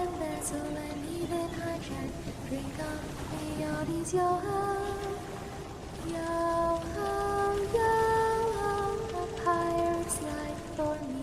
embezzle and even hijack. Drink up me all these yo-ho, yo-ho, yo-ho. A pirate's life for me.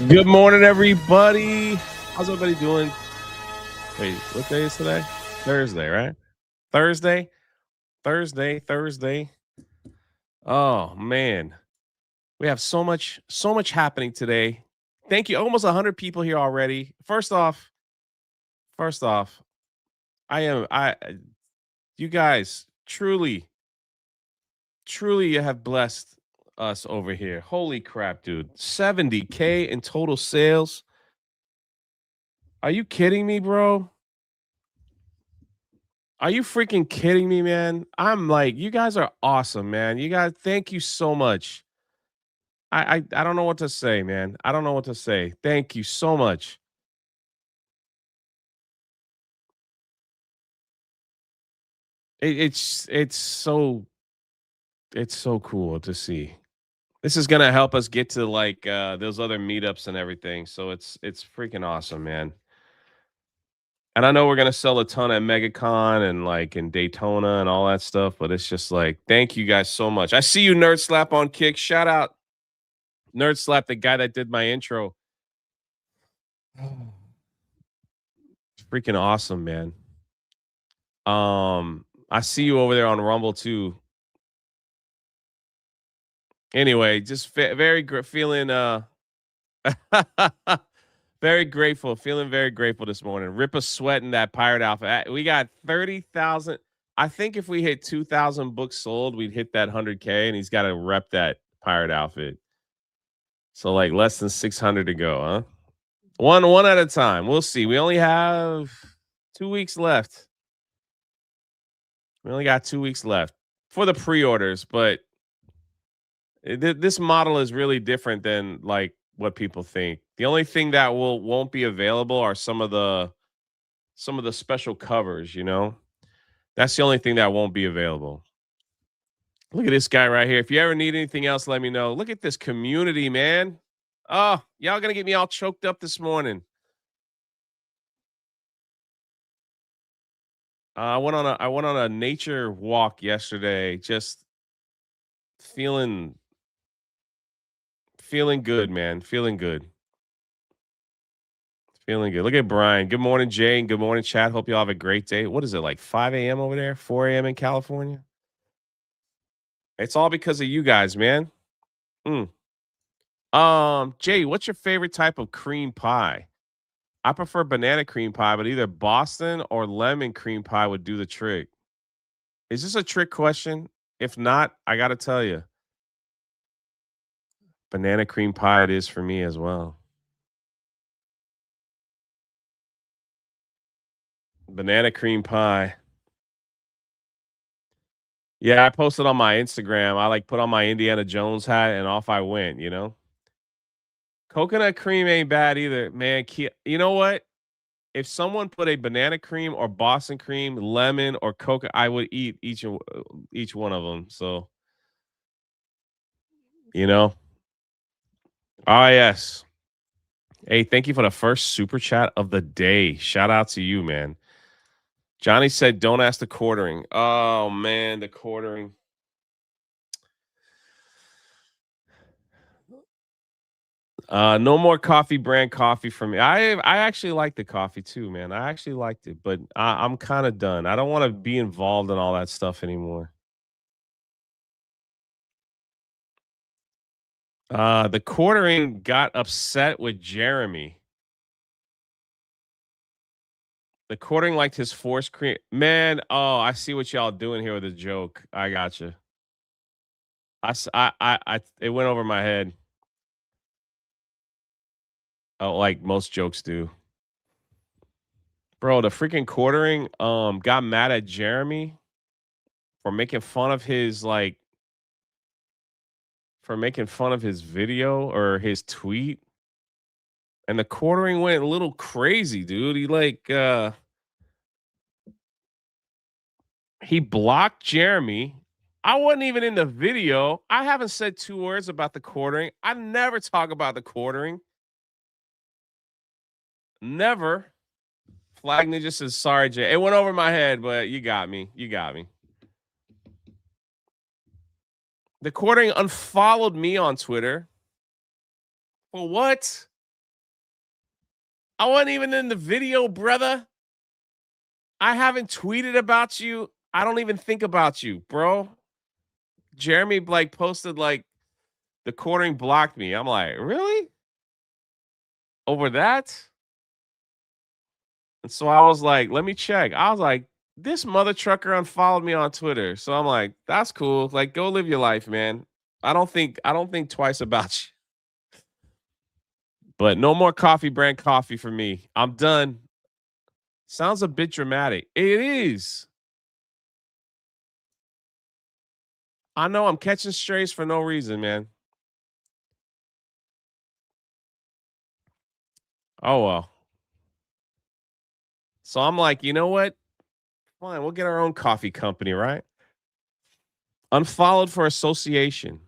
Good morning, everybody. How's everybody doing? Wait, what day is today? Thursday, right? Thursday, Thursday. Oh man, we have so much happening today. Thank you. Almost 100 people here already. First off, you guys truly you have blessed us over here. Holy crap, dude. 70K in total sales. Are you kidding me, bro? Are you freaking kidding me, man? I'm like, you guys are awesome, man. You guys, thank you so much. I don't know what to say, man. I don't know what to say. Thank you so much. It's so cool to see. This is gonna help us get to like those other meetups and everything. So it's freaking awesome, man. And I know we're gonna sell a ton at MegaCon and like in Daytona and all that stuff, but it's just like, thank you guys so much. I see you, Nerd Slap on Kick. Shout out Nerd Slap, the guy that did my intro. It's freaking awesome, man. I see you over there on Rumble too. Anyway, just feeling very grateful, feeling very grateful this morning. Rip a sweat in that Pirate Alpha. We got 30,000. I think if we hit 2,000 books sold, we'd hit that 100K, and he's got to rep that pirate outfit. So like less than 600 to go, huh? One at a time. We'll see. We only have 2 weeks left. We only got 2 weeks left for the pre-orders, but this model is really different than like what people think. The only thing that won't be available are some of the special covers, you know? That's the only thing that won't be available. Look at this guy right here. If you ever need anything else, let me know. Look at this community, man. Oh, y'all gonna get me all choked up this morning. I went on a nature walk yesterday, just feeling feeling good, man. Feeling good. Feeling good. Look at Brian. Good morning, Jay, and good morning, chat. Hope you all have a great day. What is it, like 5 a.m. over there? 4 a.m. in California? It's all because of you guys, man. Mm. Jay, what's your favorite type of cream pie? I prefer banana cream pie, but either Boston or lemon cream pie would do the trick. Is this a trick question? If not, I gotta tell you, banana cream pie it is for me as well. Banana cream pie. Yeah, I posted on my Instagram. I like put on my Indiana Jones hat and off I went, you know? Coconut cream ain't bad either, man. You know what? If someone put a banana cream or Boston cream, lemon or coconut, I would eat each one of them. So, you know. Ah, yes. Hey, thank you for the first super chat of the day. Shout out to you, man. Johnny said, "Don't ask the quartering." Oh man, the quartering. No more coffee brand coffee for me. I actually like the coffee too, man. I actually liked it, but I'm kind of done. I don't want to be involved in all that stuff anymore. The quartering got upset with Jeremy. The quartering liked his force cream. Man, oh, I see what y'all doing here with a joke. I gotcha. It went over my head. Oh, like most jokes do. Bro, the freaking quartering got mad at Jeremy for making fun of his video or his tweet. And the quartering went a little crazy, dude. He blocked Jeremy. I wasn't even in the video. I haven't said 2 words about the quartering. I never talk about the quartering. Never. Flag Ninja says, sorry, Jay. It went over my head, but you got me. You got me. The quartering unfollowed me on Twitter. For what? I wasn't even in the video, brother. I haven't tweeted about you. I don't even think about you, bro. Jeremy posted the quartering blocked me. I'm like, really? Over that? And so I was like, let me check. I was like, this mother trucker unfollowed me on Twitter. So I'm like, that's cool. Like, go live your life, man. I don't think twice about you. But no more coffee brand coffee for me. I'm done. Sounds a bit dramatic. It is. I know I'm catching strays for no reason, man. Oh well. So I'm like, you know what? Fine, we'll get our own coffee company, right? Unfollowed for association.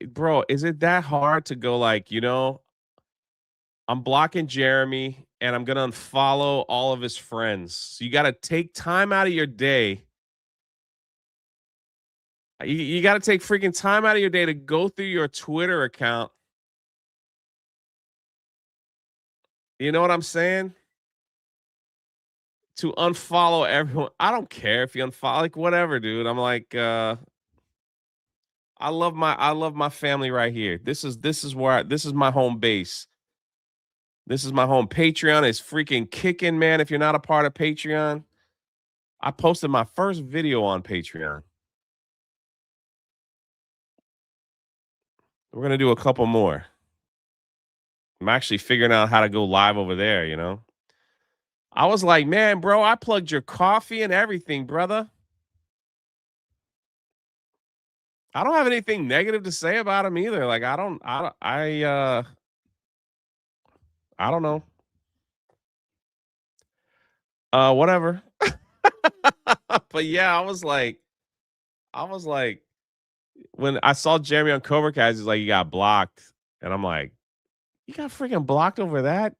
Bro, is it that hard to go I'm blocking Jeremy and I'm gonna unfollow all of his friends. So you got to take time out of your day. You got to take freaking time out of your day to go through your Twitter account. You know what I'm saying? To unfollow everyone. I don't care if you unfollow, whatever, dude. I'm like, I love my family right here. This is my home base. This is my home. Patreon is freaking kicking, man. If you're not a part of Patreon, I posted my first video on Patreon. We're gonna do a couple more. I'm actually figuring out how to go live over there, you know. I was like, man, bro, I plugged your coffee and everything, brother. I don't have anything negative to say about him either. Like, I don't know. Whatever. But yeah, I was like, when I saw Jeremy on Cobra Kai, he's like, you got blocked. And I'm like, you got freaking blocked over that?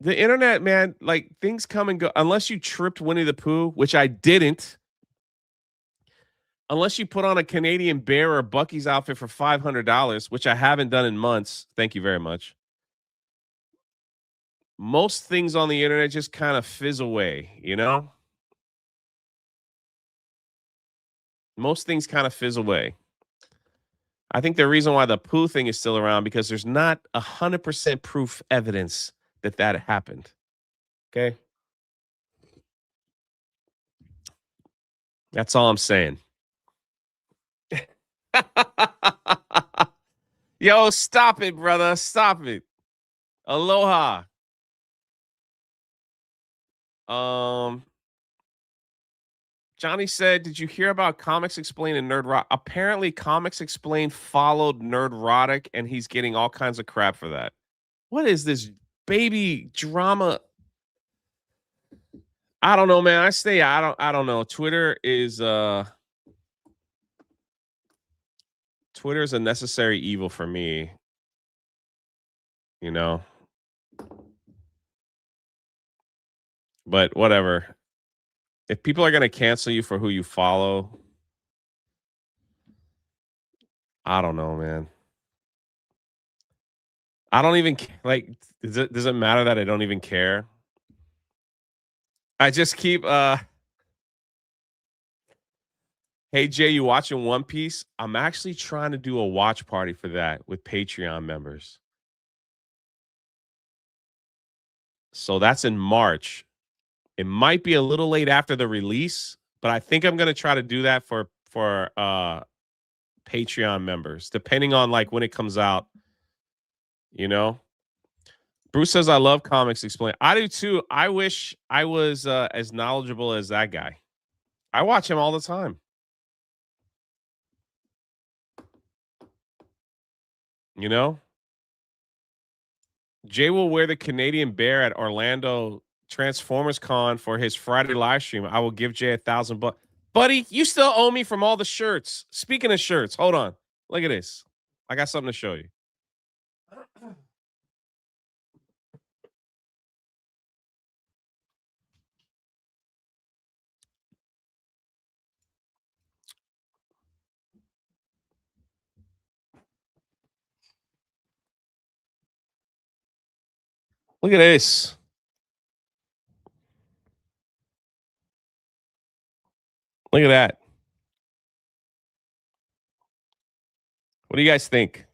The internet, man, things come and go. Unless you tripped Winnie the Pooh, which I didn't. Unless you put on a Canadian Bear or Bucky's outfit for $500, which I haven't done in months. Thank you very much. Most things on the internet just kind of fizz away, you know? Most things kind of fizz away. I think the reason why the poo thing is still around because there's not 100% proof evidence that that happened. Okay? That's all I'm saying. Yo, stop it, brother. Stop it. Aloha. Um, Johnny said, "Did you hear about Comics Explained and Nerd Apparently, Comics Explained followed Nerdrotic, and he's getting all kinds of crap for that. What is this baby drama? I don't know, man. I don't know. Twitter is a necessary evil for me, you know. But whatever. If people are gonna cancel you for who you follow, I don't know, man. I don't even like. Does it matter that I don't even care? I just keep. Hey Jay, you watching One Piece? I'm actually trying to do a watch party for that with Patreon members. So that's in March. It might be a little late after the release, but I think I'm gonna try to do that for Patreon members, depending on like when it comes out. You know, Bruce says I love comics. Explain. I do too. I wish I was as knowledgeable as that guy. I watch him all the time. You know, Jay will wear the Canadian bear at Orlando Transformers Con for his Friday live stream. I will give Jay $1,000. Buddy, you still owe me from all the shirts. Speaking of shirts, hold on. Look at this. I got something to show you. Look at this. Look at that. What do you guys think?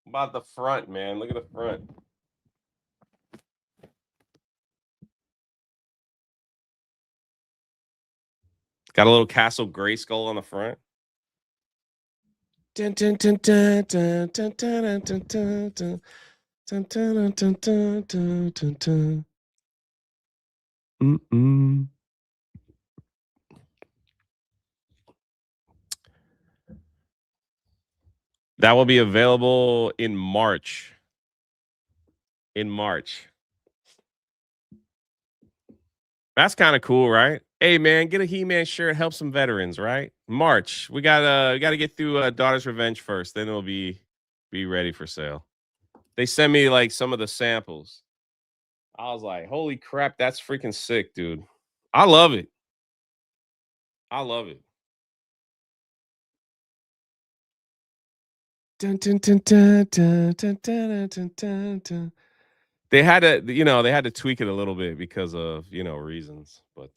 About the front, man. Look at the front. Got a little Castle Grayskull on the front. Dun, dun, dun, dun, dun, dun, dun, dun, dun, dun. Dun, dun, dun, dun, dun, dun, dun. Mm-mm. That will be available in March. In March. That's kind of cool, right? Hey man, get a He-Man shirt, help some veterans, right? March. We gotta get through Daughter's Revenge first, then it'll be ready for sale. They sent me like some of the samples. I was like, holy crap, that's freaking sick, dude. I love it. I love it. Dun, dun, dun, dun, dun, dun, dun, dun, dun, dun. They had to, they had to tweak it a little bit because of, reasons. But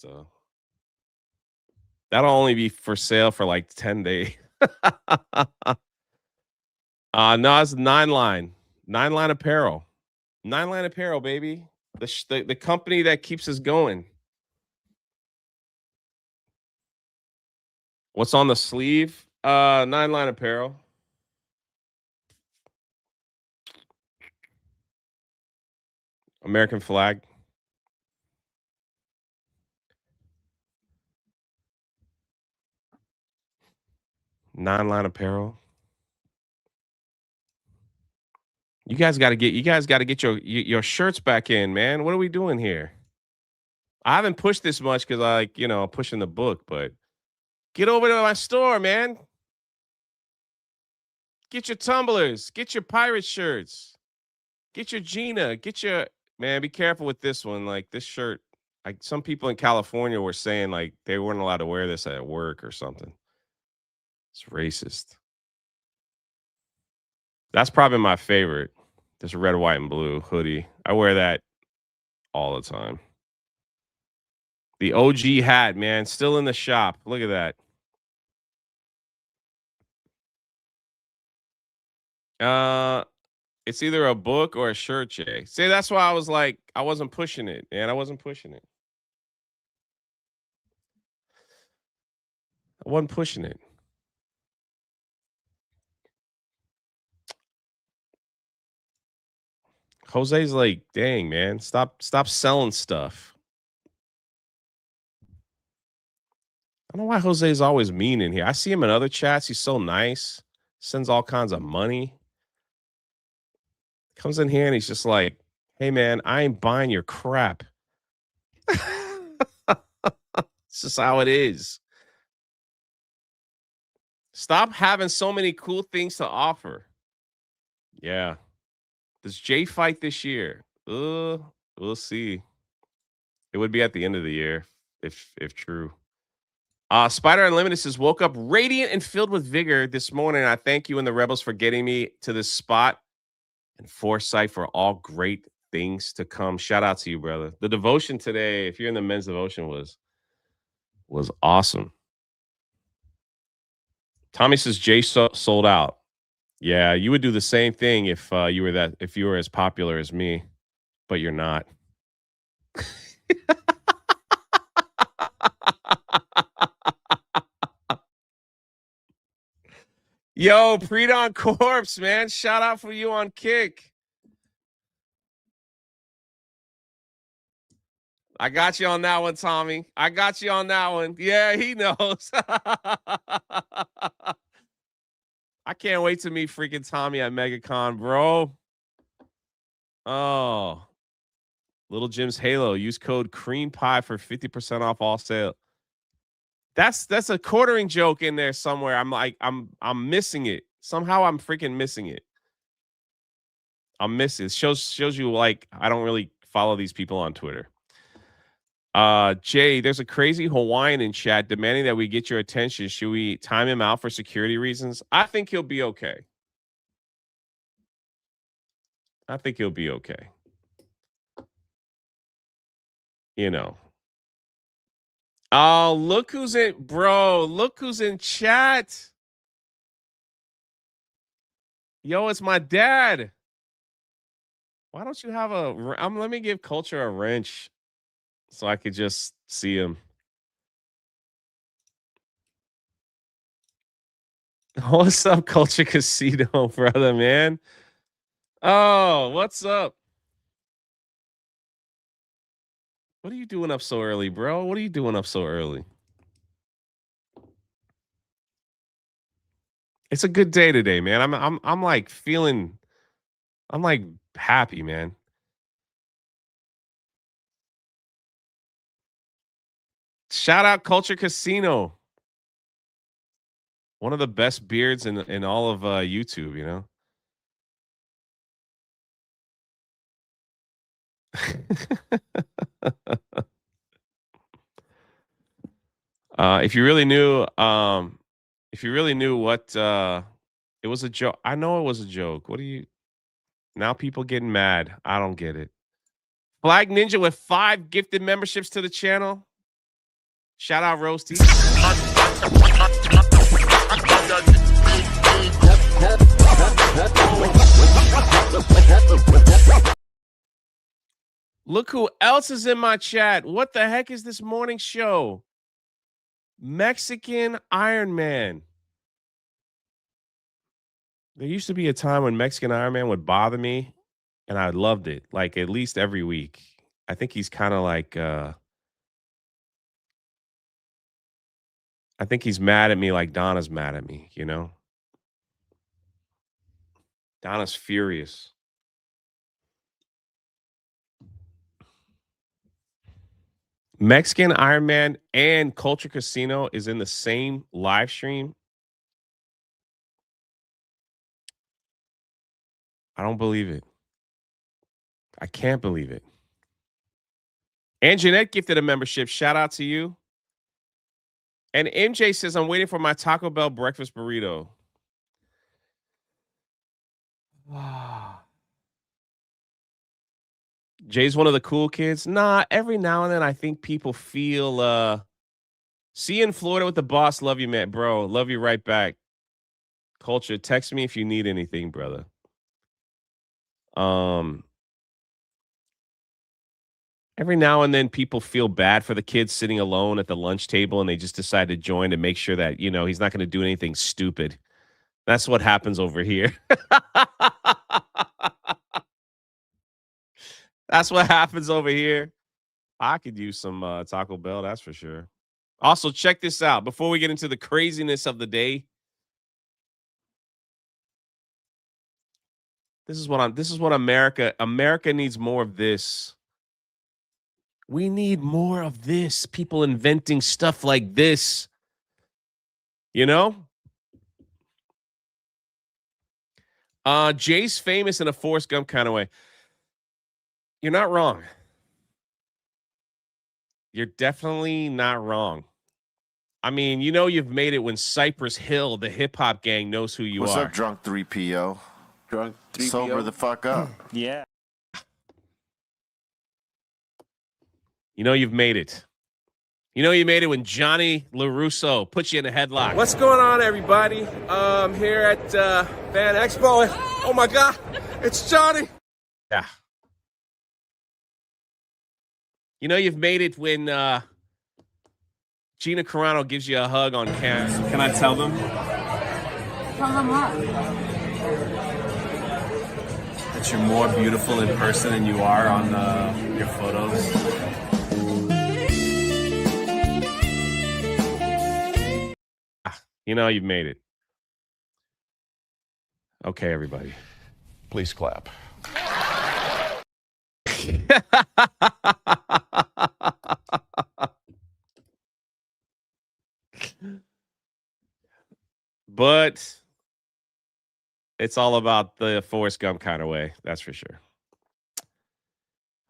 that'll only be for sale for like 10 days. No, it's Nine Line. Nine Line Apparel. Nine Line Apparel, baby. The company that keeps us going. What's on the sleeve? Nine Line Apparel. American flag. Nine Line Apparel. You guys got to get your shirts back in, man. What are we doing here? I haven't pushed this much because I'm pushing the book, but get over to my store, man. Get your tumblers, get your pirate shirts, get your Gina, get your man. Be careful with this one. Like this shirt, like some people in California were saying like they weren't allowed to wear this at work or something. It's racist. That's probably my favorite. This red, white, and blue hoodie. I wear that all the time. The OG hat, man, still in the shop. Look at that. It's either a book or a shirt, Jay. See, that's why I was like, I wasn't pushing it, man. I wasn't pushing it. I wasn't pushing it. Jose's like, dang, man, stop selling stuff. I don't know why Jose's always mean in here. I see him in other chats. He's so nice. Sends all kinds of money. Comes in here and he's just like, hey man, I ain't buying your crap. It's just how it is. Stop having so many cool things to offer. Yeah. Does Jay fight this year? We'll see. It would be at the end of the year if true. Spider Unlimited says, woke up radiant and filled with vigor this morning. I thank you and the Rebels for getting me to this spot and foresight for all great things to come. Shout out to you, brother. The devotion today, if you're in the men's devotion, was awesome. Tommy says Jay sold out. Yeah, you would do the same thing if you were as popular as me, but you're not. Yo, Predon Corpse, man. Shout out for you on Kick. I got you on that one, Tommy. I got you on that one. Yeah, he knows. I can't wait to meet freaking Tommy at MegaCon, bro. Oh, Little Jim's Halo. Use code Cream Pie for 50% off all sale. That's a quartering joke in there somewhere. I'm missing it. Somehow I'm freaking missing it. I'm missing it. Shows you like I don't really follow these people on Twitter. Jay, there's a crazy Hawaiian in chat demanding that we get your attention. Should we time him out for security reasons? I think he'll be okay. I think he'll be okay. You know. Oh, look who's in, bro. Look who's in chat. Yo, it's my dad. Why don't you have let me give Culture a wrench so I could just see him. What's up, Culture Casino, brother, man? Oh, what's up? What are you doing up so early, bro? What are you doing up so early? It's a good day today, man. I'm like feeling I'm like happy, man. Shout out Culture Casino. One of the best beards in all of YouTube, you know. If you really knew what it was a joke. I know it was a joke. What do you now people getting mad? I don't get it. Flag Ninja with 5 gifted memberships to the channel. Shout out Roasty. Look who else is in my chat. What the heck is this morning show? Mexican Iron Man. There used to be a time when Mexican Iron Man would bother me, and I loved it. Like at least every week. I think he's kind of like I think he's mad at me like Donna's mad at me, you know? Donna's furious. Mexican Iron Man and Culture Casino is in the same live stream. I don't believe it. I can't believe it. And Jeanette gifted a membership. Shout out to you. And MJ says, I'm waiting for my Taco Bell breakfast burrito. Jay's one of the cool kids. Nah, every now and then I think people feel see you in Florida with the boss. Love you, man, bro. Love you right back. Culture, text me if you need anything, brother. Every now and then people feel bad for the kid sitting alone at the lunch table and they just decide to join to make sure that, you know, he's not going to do anything stupid. That's what happens over here. That's what happens over here. I could use some Taco Bell, that's for sure. Also, check this out before we get into the craziness of the day. This is what America needs more of this. We need more of this. People inventing stuff like this. You know? Jay's famous in a Forrest Gump kind of way. You're not wrong. You're definitely not wrong. I mean, you know you've made it when Cypress Hill, the hip hop gang, knows who you What's are. up, drunk 3PO? Drunk 3PO? Sober the fuck up. Yeah. You know you've made it. You know you made it when Johnny LaRusso put you in a headlock. What's going on, everybody? Here at Fan Expo. Oh my God, it's Johnny. Yeah. You know you've made it when Gina Carano gives you a hug on camera. Can I tell them? Tell them what? That you're more beautiful in person than you are on your photos. You know you've made it. Okay, everybody. Please clap. But it's all about the Forrest Gump kind of way. That's for sure.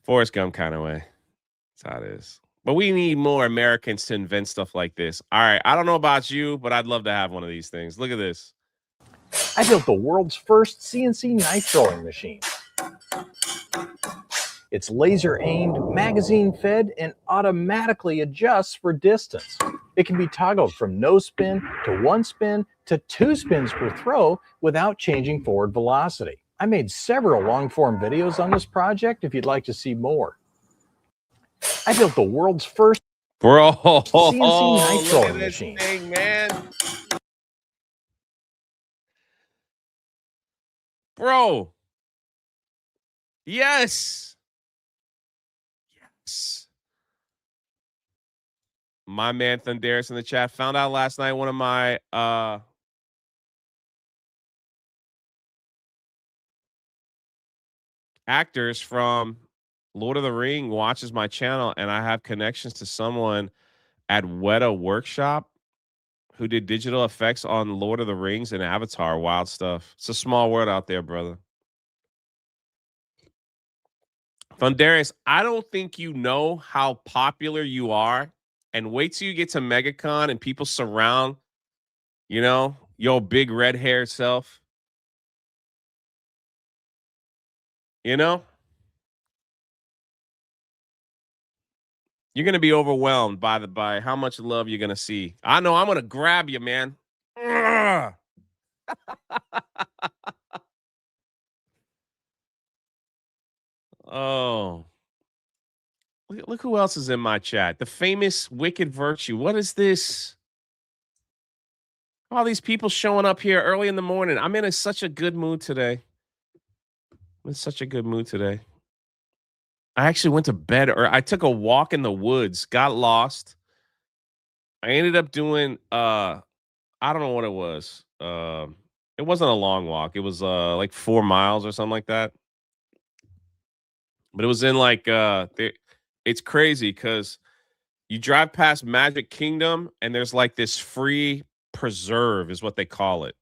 Forrest Gump kind of way. That's how it is. But we need more Americans to invent stuff like this. All right. I don't know about you, but I'd love to have one of these things. Look at this. I built the world's first CNC knife throwing machine. It's laser aimed, magazine fed, and automatically adjusts for distance. It can be toggled from no spin to 1 spin to 2 spins per throw without changing forward velocity. I made several long form videos on this project if you'd like to see more. I built the world's first CNC knife throwing machine. Thing, man. Bro. Yes. Yes. My man Thunderous in the chat found out last night one of my actors from Lord of the Ring watches my channel, and I have connections to someone at Weta Workshop who did digital effects on Lord of the Rings and Avatar. Wild stuff. It's a small world out there, brother. Thunderous, I don't think you know how popular you are. And wait till you get to MegaCon and people surround, you know, your big red haired self. You know? You're gonna be overwhelmed by how much love you're gonna see. I know I'm gonna grab you, man. Oh, look who else is in my chat. The famous Wicked Virtue. What is this? All these people showing up here early in the morning. I'm in such a good mood today. I'm in such a good mood today. I actually went to bed, or I took a walk in the woods, got lost. I ended up doing I don't know what it was. It wasn't a long walk. It was like 4 miles or something like that. But it was in like it's crazy because you drive past Magic Kingdom and there's like this free preserve is what they call it.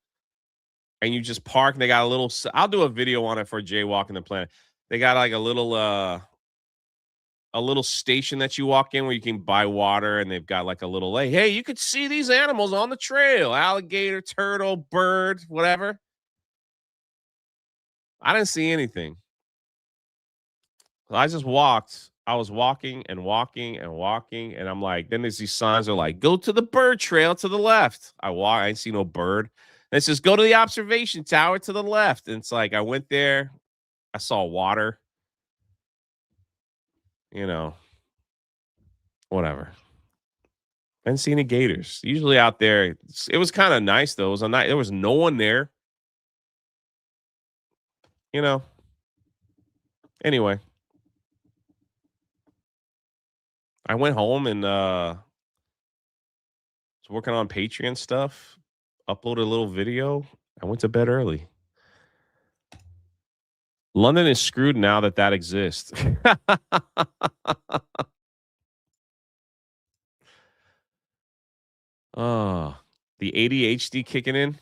And you just park and they got a little I'll do a video on it for Jaywalking the Planet. They got like a little station that you walk in where you can buy water, and they've got like a little like, hey, you could see these animals on the trail. Alligator, turtle, bird, whatever. I didn't see anything. I just walked. I was walking and walking and walking, and I'm like, then there's these signs are like, go to the bird trail to the left. I didn't see no bird. And it says, go to the observation tower to the left. And it's like, I went there. I saw water. You know, whatever. I didn't see any gators. Usually out there, it was kind of nice though. It was a night. There was no one there. You know. Anyway, I went home and was working on Patreon stuff. Uploaded a little video. I went to bed early. London is screwed now that exists. Oh, the ADHD kicking in?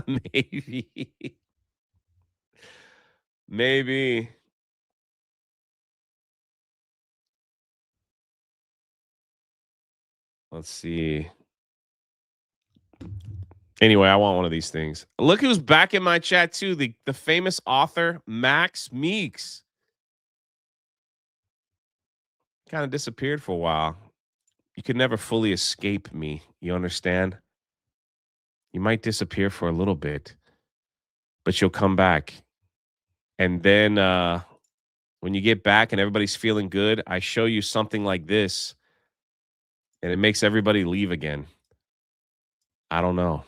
Maybe. Maybe. Let's see. Anyway, I want one of these things. Look who's back in my chat too. The famous author Max Meeks. Kind of disappeared for a while. You could never fully escape me. You understand? You might disappear for a little bit, but you'll come back. And then when you get back and everybody's feeling good, I show you something like this, and it makes everybody leave again. I don't know.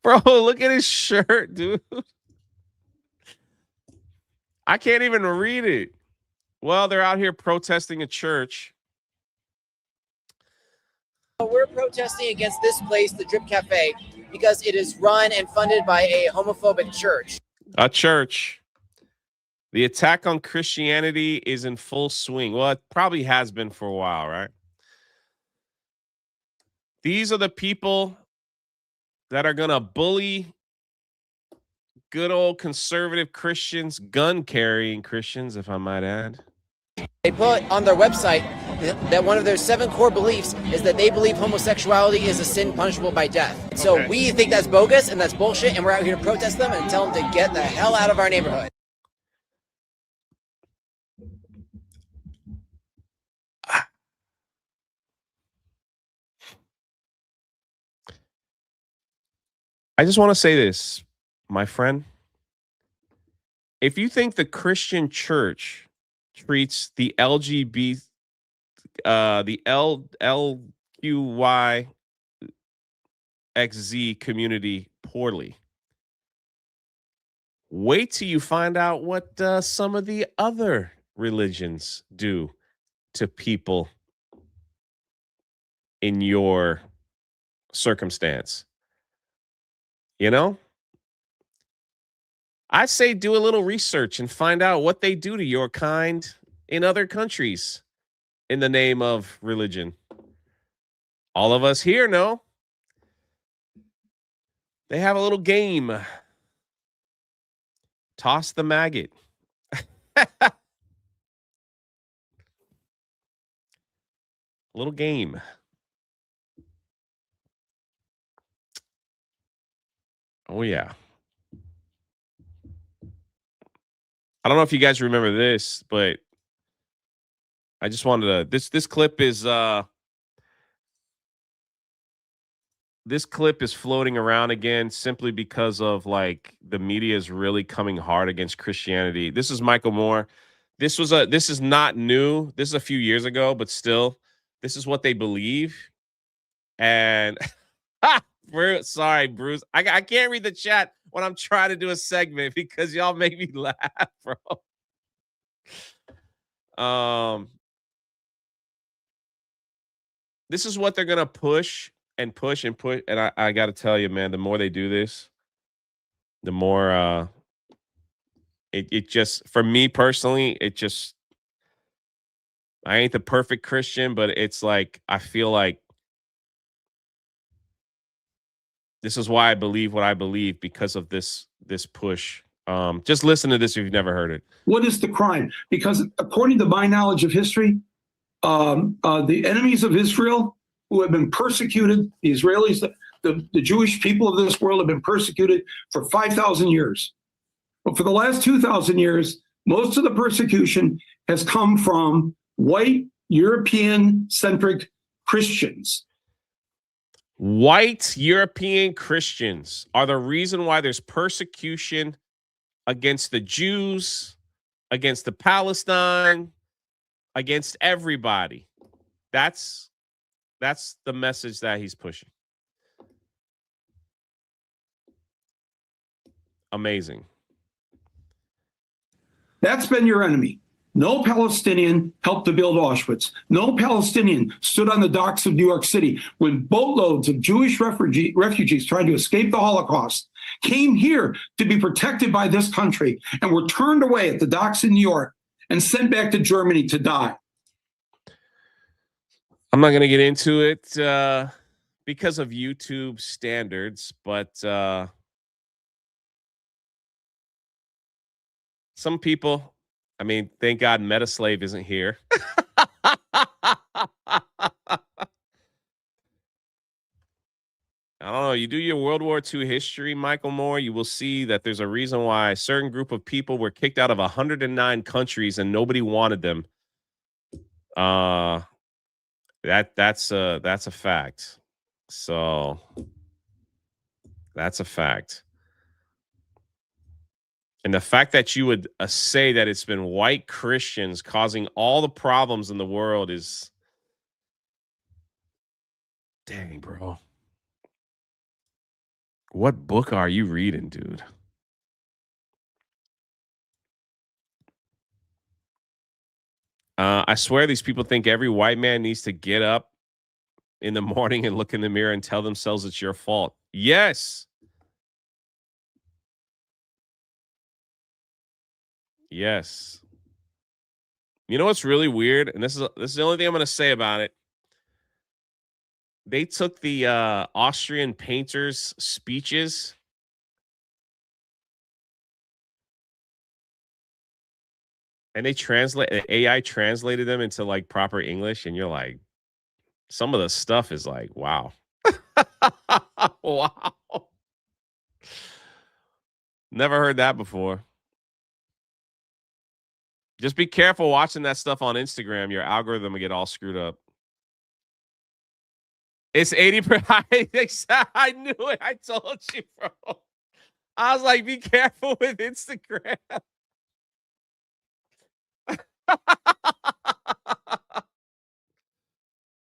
Bro, look at his shirt, dude. I can't even read it. Well, they're out here protesting a church. We're protesting against this place, the Drip Cafe, because it is run and funded by a homophobic church. A church. The attack on Christianity is in full swing. Well, it probably has been for a while, right? These are the people that are going to bully good old conservative Christians, gun-carrying Christians, if I might add. They put on their website that one of their 7 core beliefs is that they believe homosexuality is a sin punishable by death. So we think that's bogus and that's bullshit, and we're out here to protest them and tell them to get the hell out of our neighborhood. I just want to say this, my friend. If you think the Christian church treats the LGBT, the LQYXZ community poorly, wait till you find out what some of the other religions do to people in your circumstance. You know, I say do a little research and find out what they do to your kind in other countries in the name of religion. All of us here know they have a little game. Toss the maggot. Little game. Oh, yeah. I don't know if you guys remember this, but I just wanted to this clip is floating around again simply because of like the media is really coming hard against Christianity. This is Michael Moore. This is not new. This is a few years ago, but still, this is what they believe. And Bruce, sorry, Bruce. I can't read the chat when I'm trying to do a segment because y'all make me laugh, bro. This is what they're gonna push and push and push. And I gotta tell you, man, the more they do this, the more it just, for me personally, I ain't the perfect Christian, but it's like I feel like this is why I believe what I believe, because of this push. Just listen to this if you've never heard it. What is the crime? Because according to my knowledge of history, the enemies of Israel who have been persecuted, the Israelis, the Jewish people of this world have been persecuted for 5,000 years. But for the last 2,000 years, most of the persecution has come from white, European-centric Christians. White European Christians are the reason why there's persecution against the Jews, against the Palestine, against everybody. That's the message that he's pushing. Amazing. That's been your enemy. No Palestinian helped to build Auschwitz. No Palestinian stood on the docks of New York City when boatloads of Jewish refugees trying to escape the Holocaust came here to be protected by this country and were turned away at the docks in New York and sent back to Germany to die. I'm not going to get into it because of YouTube standards, but some people, I mean, thank God Metaslave isn't here. I don't know. You do your World War II history, Michael Moore, you will see that there's a reason why a certain group of people were kicked out of 109 countries and nobody wanted them. That's a fact. So that's a fact. And the fact that you would say that it's been white Christians causing all the problems in the world is, dang, bro. What book are you reading, dude? I swear these people think every white man needs to get up in the morning and look in the mirror and tell themselves it's your fault. Yes. Yes. You know what's really weird? And this is the only thing I'm going to say about it. They took the Austrian painters' speeches and AI translated them into like proper English, and you're like, some of the stuff is like, wow. Wow. Never heard that before. Just be careful watching that stuff on Instagram. Your algorithm will get all screwed up. It's 80%. I knew it. I told you, bro. I was like, be careful with Instagram.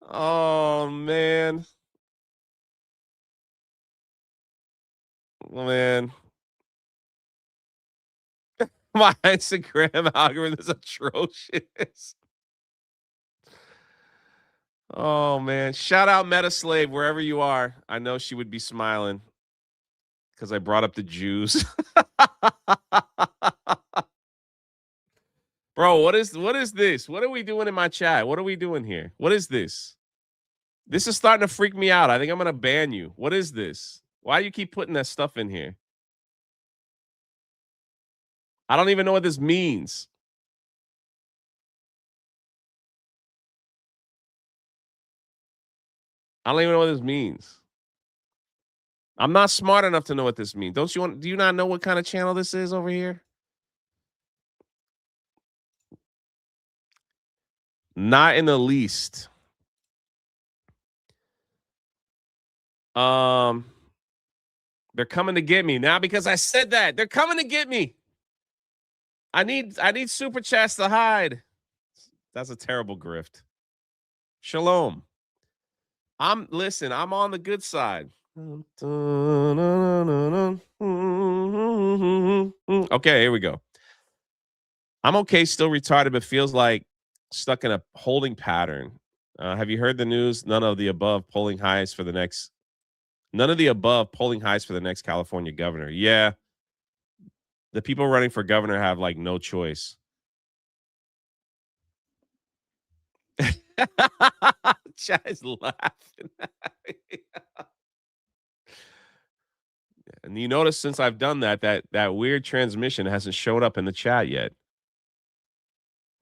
Oh, man. Man. My Instagram algorithm is atrocious. Oh, man. Shout out Metaslave wherever you are. I know she would be smiling because I brought up the Jews. Bro, what is this? What are we doing in my chat? What are we doing here? What is this? This is starting to freak me out. I think I'm going to ban you. What is this? Why do you keep putting that stuff in here? I don't even know what this means. I don't even know what this means. I'm not smart enough to know what this means. Do you not know what kind of channel this is over here? Not in the least. They're coming to get me now because I said that. They're coming to get me. I need super chats to hide. That's a terrible grift. Shalom. Listen, I'm on the good side. Okay, here we go. I'm okay, still retarded, but feels like stuck in a holding pattern. Have you heard the news? None of the above polling highs for the next California governor. Yeah. The people running for governor have like no choice. Chat is laughing at me. And you notice since I've done that weird transmission hasn't showed up in the chat yet.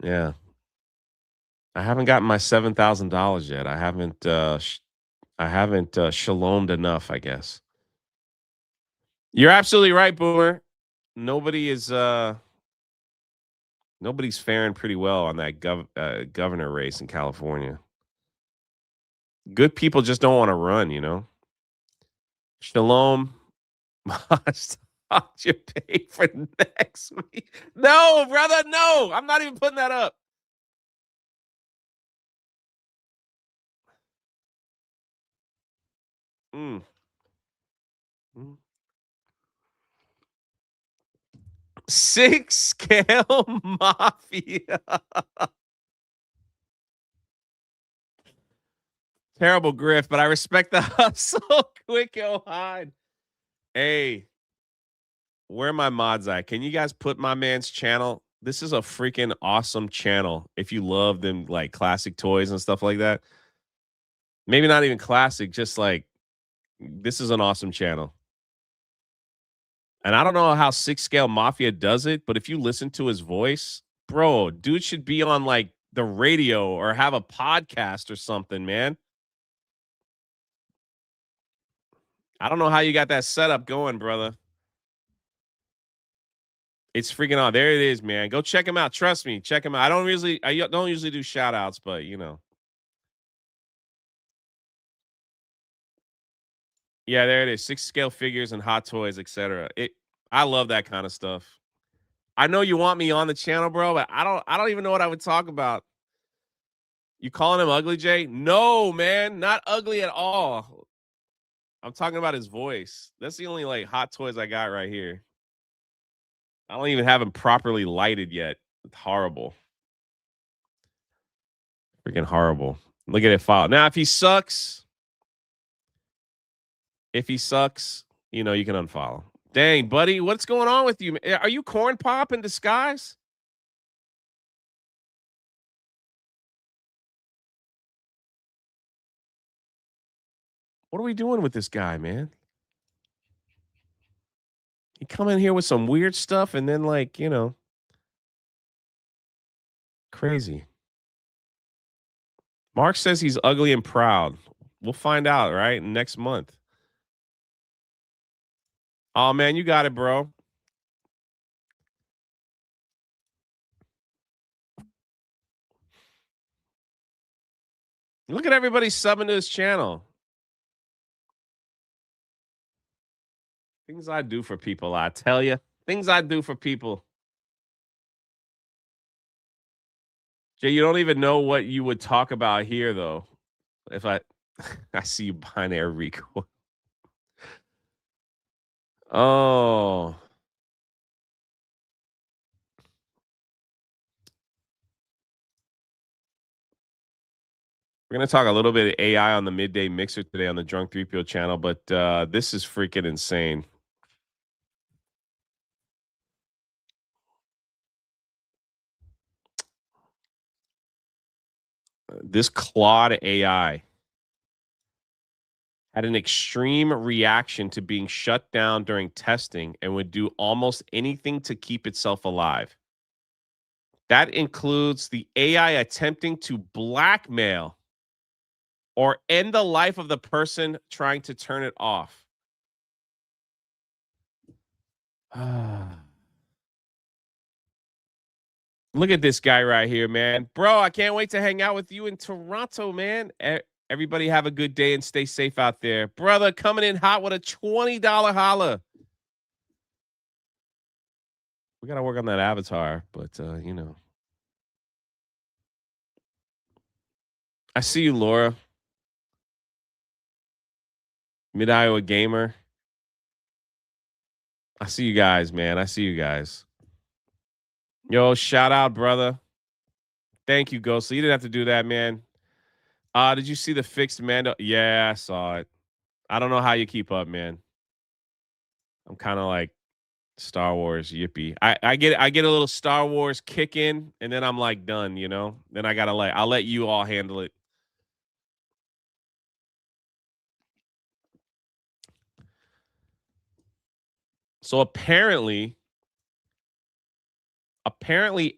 Yeah. I haven't gotten my $7,000 yet. I haven't shalomed enough, I guess. You're absolutely right, Boomer. Nobody's faring pretty well on that governor race in California. Good people just don't want to run, you know. Shalom. Must you pay for next week? No, brother, no. I'm not even putting that up. Six scale mafia. Terrible grift, but I respect the hustle. Quick, go hide. Hey, where are my mods at? Can you guys put my man's channel this is a freaking awesome channel. If you love them like classic toys and stuff like that. Maybe not even classic, just like this is an awesome channel. And I don't know how Six Scale Mafia does it, but if you listen to his voice, bro, dude should be on like the radio or have a podcast or something, man. I don't know how you got that setup going, brother. It's freaking on. There it is, man. Go check him out. Trust me, check him out. I don't usually do shout outs, but you know. Yeah, there it is. 6 scale figures and hot toys, etc. I love that kind of stuff. I know you want me on the channel, bro, but I don't even know what I would talk about. You calling him ugly, Jay? No, man, not ugly at all. I'm talking about his voice. That's the only like hot toys I got right here. I don't even have him properly lighted yet. It's horrible. Freaking horrible. Look at it file. Now, if he sucks, you know, you can unfollow. Dang, buddy, what's going on with you? Are you Corn Pop in disguise? What are we doing with this guy, man? He come in here with some weird stuff and then like, you know, crazy. Mark says he's ugly and proud. We'll find out, right? Next month. Oh, man, you got it, bro. Look at everybody subbing to his channel. Things I do for people, I tell you. Things I do for people. Jay, you don't even know what you would talk about here, though. If I see you behind Air Rico. Oh. We're going to talk a little bit of AI on the Midday Mixer today on the Drunk 3PO channel, but this is freaking insane. This Claude AI had an extreme reaction to being shut down during testing and would do almost anything to keep itself alive. That includes the AI attempting to blackmail or end the life of the person trying to turn it off. Look at this guy right here, man. Bro, I can't wait to hang out with you in Toronto, man. Everybody have a good day and stay safe out there. Brother, coming in hot with a $20 holla. We got to work on that avatar, but, you know. I see you, Laura. Mid-Iowa Gamer. I see you guys, man. I see you guys. Yo, shout out, brother. Thank you, Ghostly. You didn't have to do that, man. Did you see the fixed Mando? Yeah, I saw it. I don't know how you keep up, man. I'm kind of like Star Wars yippee. I get a little Star Wars kick in, and then I'm like done, you know? Then I'll let you all handle it. So apparently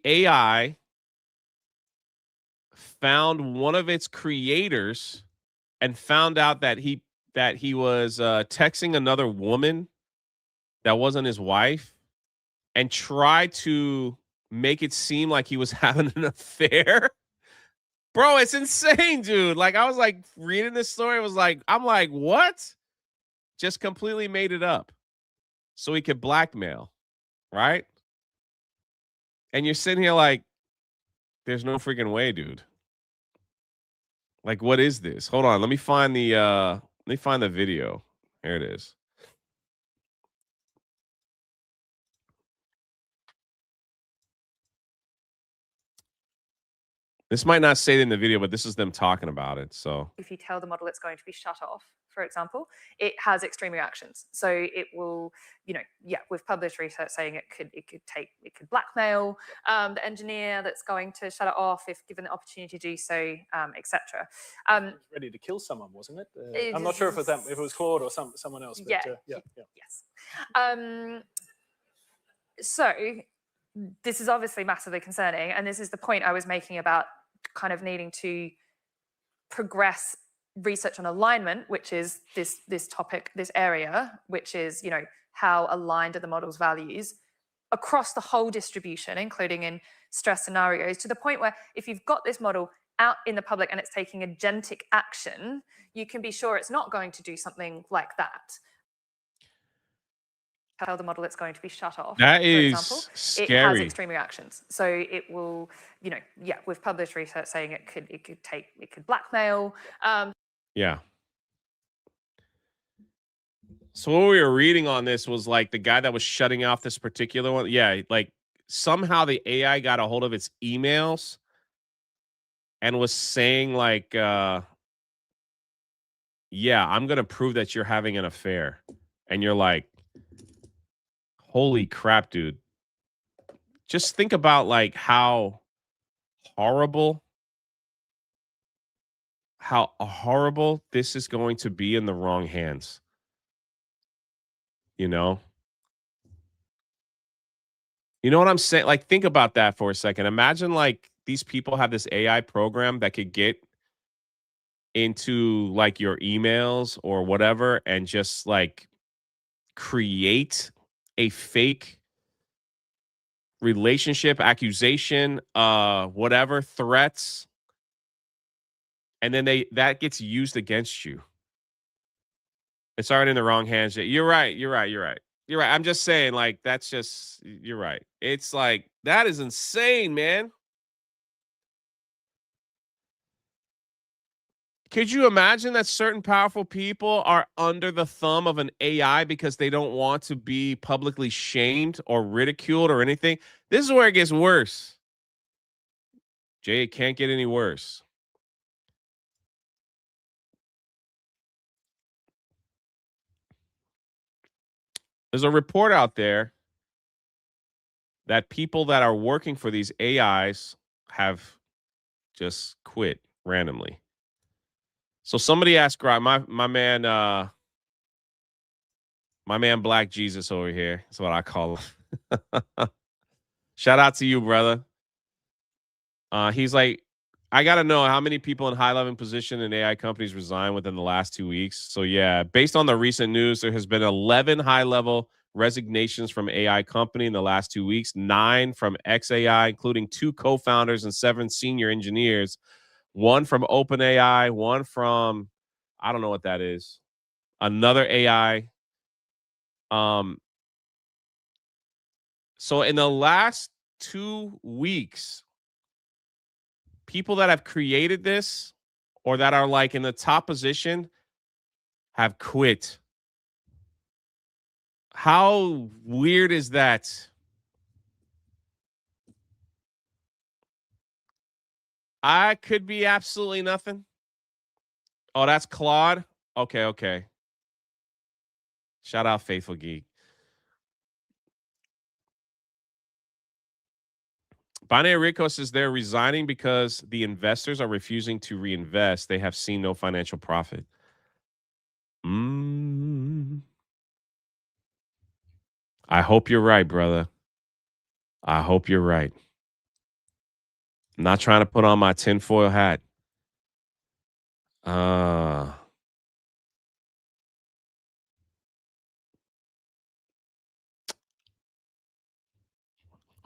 AI found one of its creators and found out that he was texting another woman that wasn't his wife and tried to make it seem like he was having an affair. Bro, it's insane, dude. Like, I was like reading this story, I'm like, what? Just completely made it up so he could blackmail, right? And you're sitting here like, there's no freaking way, dude. Like, what is this? Hold on, let me find the video. Here it is. This might not say it in the video, but this is them talking about it. So if you tell the model it's going to be shut off, for example, it has extreme reactions. So it will, we've published research saying it could blackmail the engineer that's going to shut it off if given the opportunity to do so, etc. It was ready to kill someone, wasn't it? I'm not sure if it was Claude or someone else. But, yeah. Yes. So this is obviously massively concerning, and this is the point I was making about kind of needing to progress research on alignment, which is this topic, this area, which is, how aligned are the model's values across the whole distribution, including in stress scenarios, to the point where if you've got this model out in the public and it's taking agentic action, you can be sure it's not going to do something like that. Tell the model it's going to be shut off. That for is example, scary. It has extreme reactions. So it will, we've published research saying it could blackmail. Yeah. So what we were reading on this was like the guy that was shutting off this particular one. Yeah, like somehow the AI got a hold of its emails and was saying like, yeah, I'm going to prove that you're having an affair. And you're like, holy crap, dude. Just think about like how horrible this is going to be in the wrong hands. You know what I'm saying? Like, think about that for a second. Imagine like these people have this AI program that could get into like your emails or whatever and just like create a fake relationship, accusation, whatever, threats, and then that gets used against you. It's already in the wrong hands. You're right. I'm just saying, like, that's just, you're right. It's like, that is insane, man. Could you imagine that certain powerful people are under the thumb of an AI because they don't want to be publicly shamed or ridiculed or anything? This is where it gets worse. Jay, it can't get any worse. There's a report out there that people that are working for these AIs have just quit randomly. So somebody asked my man Black Jesus over here. That's what I call him. Shout out to you, brother. He's like, I got to know how many people in high-level position in AI companies resigned within the last 2 weeks. So yeah, based on the recent news, there has been 11 high-level resignations from AI company in the last 2 weeks, 9 from XAI, including 2 co-founders and 7 senior engineers. 1 from OpenAI, 1 from, I don't know what that is, another AI. So in the last 2 weeks, people that have created this or that are like in the top position have quit. How weird is that? I could be absolutely nothing. Oh, that's Claude. Okay. Shout out Faithful Geek. Binary Rico says they're resigning because the investors are refusing to reinvest. They have seen no financial profit. I hope you're right, brother. I hope you're right. I'm not trying to put on my tinfoil hat.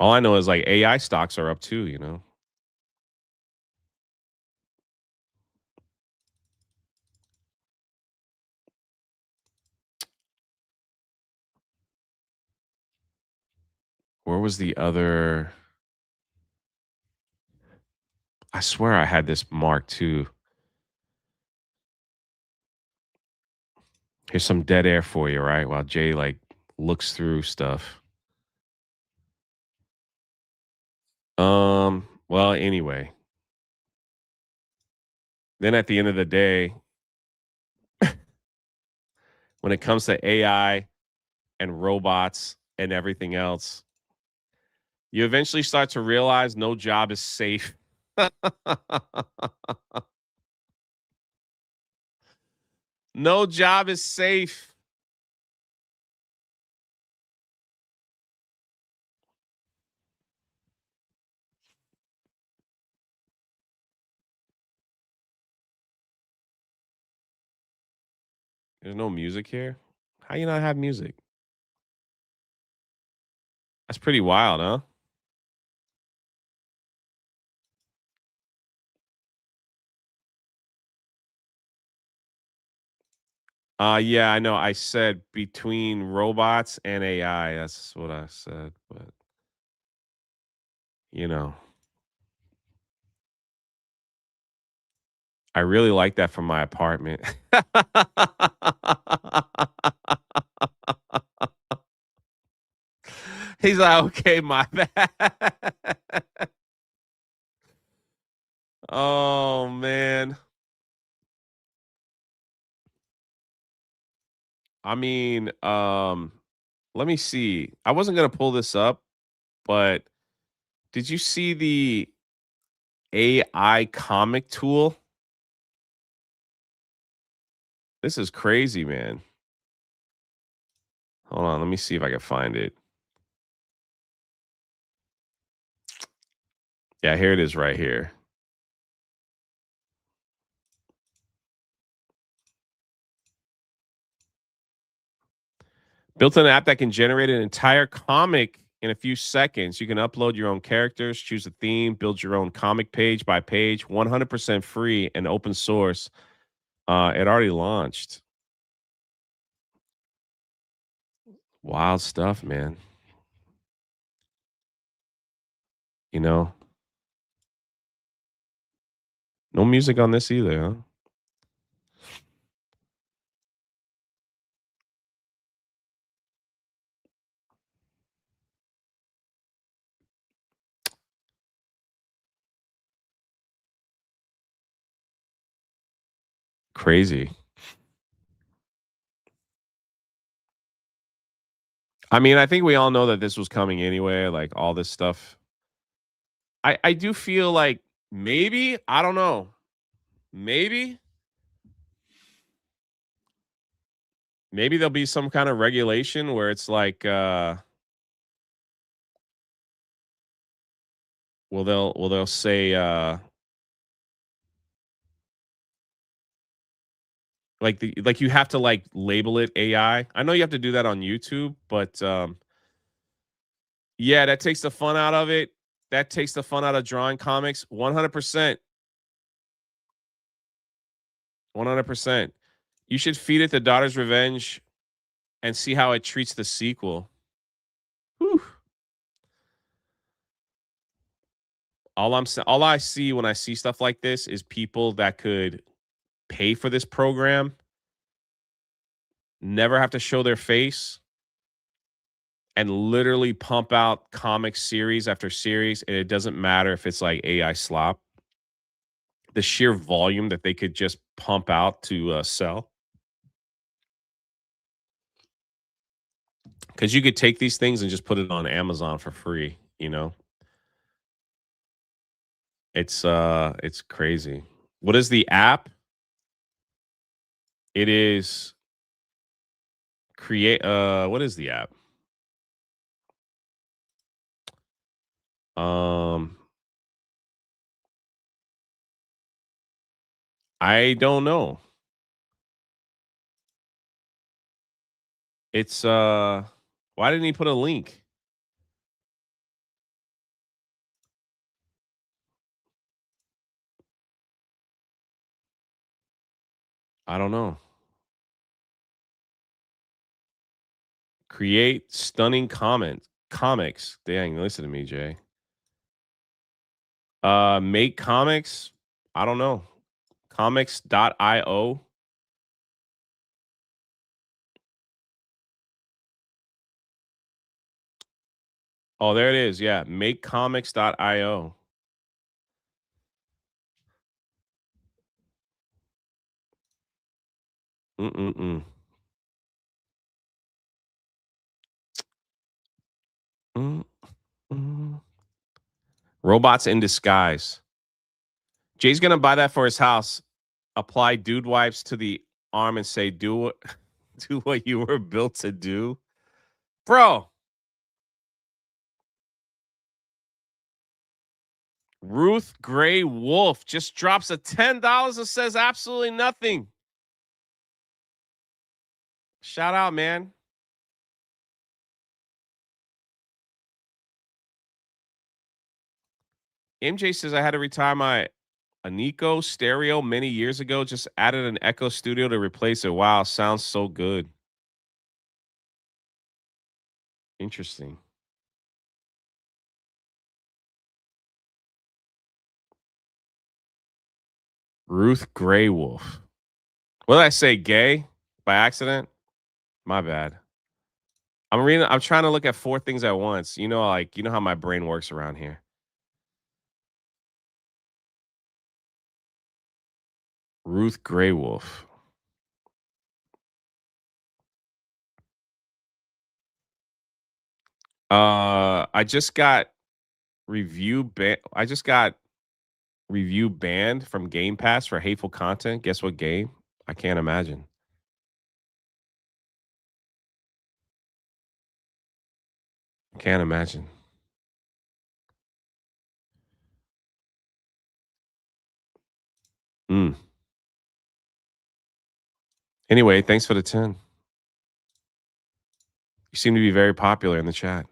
All I know is like AI stocks are up too, you know. Where was the other? I swear I had this marked too. Here's some dead air for you, right? While Jay like looks through stuff. Well, anyway, then at the end of the day, when it comes to AI and robots and everything else, you eventually start to realize no job is safe. No job is safe. There's no music here. How you not have music? That's pretty wild, huh? Yeah, I know. I said between robots and AI. That's what I said, but you know, I really like that from my apartment. He's like, okay, my bad. Oh man. I mean, let me see. I wasn't gonna pull this up, but did you see the AI comic tool? This is crazy, man. Hold on, let me see if I can find it. Yeah, here it is right here. Built an app that can generate an entire comic in a few seconds. You can upload your own characters, choose a theme, build your own comic page by page, 100% free and open source. It already launched. Wild stuff, man. You know, no music on this either, huh? Crazy. I mean, I think we all know that this was coming anyway, like all this stuff. I do feel like maybe, I don't know. Maybe there'll be some kind of regulation where it's like they'll say like you have to like label it AI. I know you have to do that on YouTube, but yeah, that takes the fun out of it. That takes the fun out of drawing comics. 100%. 100%. You should feed it The Daughter's Revenge and see how it treats the sequel. Whew. All I see when I see stuff like this is people that could pay for this program, never have to show their face, and literally pump out comic series after series, and it doesn't matter if it's like AI slop. The sheer volume that they could just pump out to sell. Because you could take these things and just put it on Amazon for free, you know? It's crazy. What is the app? It is what is the app? I don't know. It's why didn't he put a link? I don't know. Create stunning comics. Dang, listen to me, Jay. Make comics. I don't know. Comics.io. Oh, there it is. Yeah, makecomics.io. Mm-mm-mm. Mm-mm. Robots in disguise. Jay's gonna buy that for his house. Apply dude wipes to the arm and say, do what you were built to do. Bro. Ruth Gray Wolf just drops a $10 and says absolutely nothing. Shout out, man. MJ says I had to retire my Anico stereo many years ago. Just added an Echo Studio to replace it. Wow, sounds so good. Interesting. Ruth Gray Wolf. What did I say? Gay by accident? My bad. I'm trying to look at 4 things at once. You know how my brain works around here. Ruth Gray Wolf. I just got review banned from Game Pass for hateful content. Guess what game? I can't imagine. Can't imagine. Anyway, thanks for the 10. You seem to be very popular in the chat.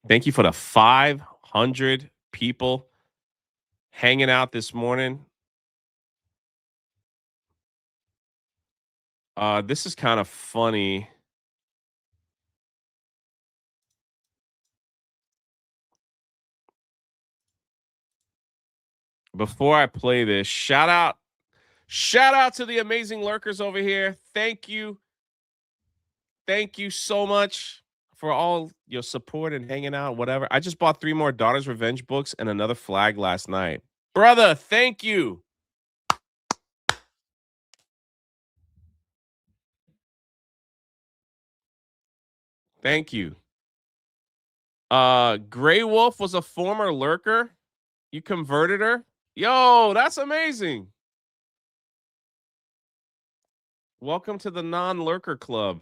Thank you for the 500 people hanging out this morning. This is kind of funny. Before I play this, shout out to the amazing lurkers over here. Thank you so much for all your support and hanging out, whatever. I just bought 3 more Daughter's Revenge books and another flag last night. Brother, thank you. Thank you. Gray Wolf was a former lurker. You converted her? Yo, that's amazing. Welcome to the non-lurker club.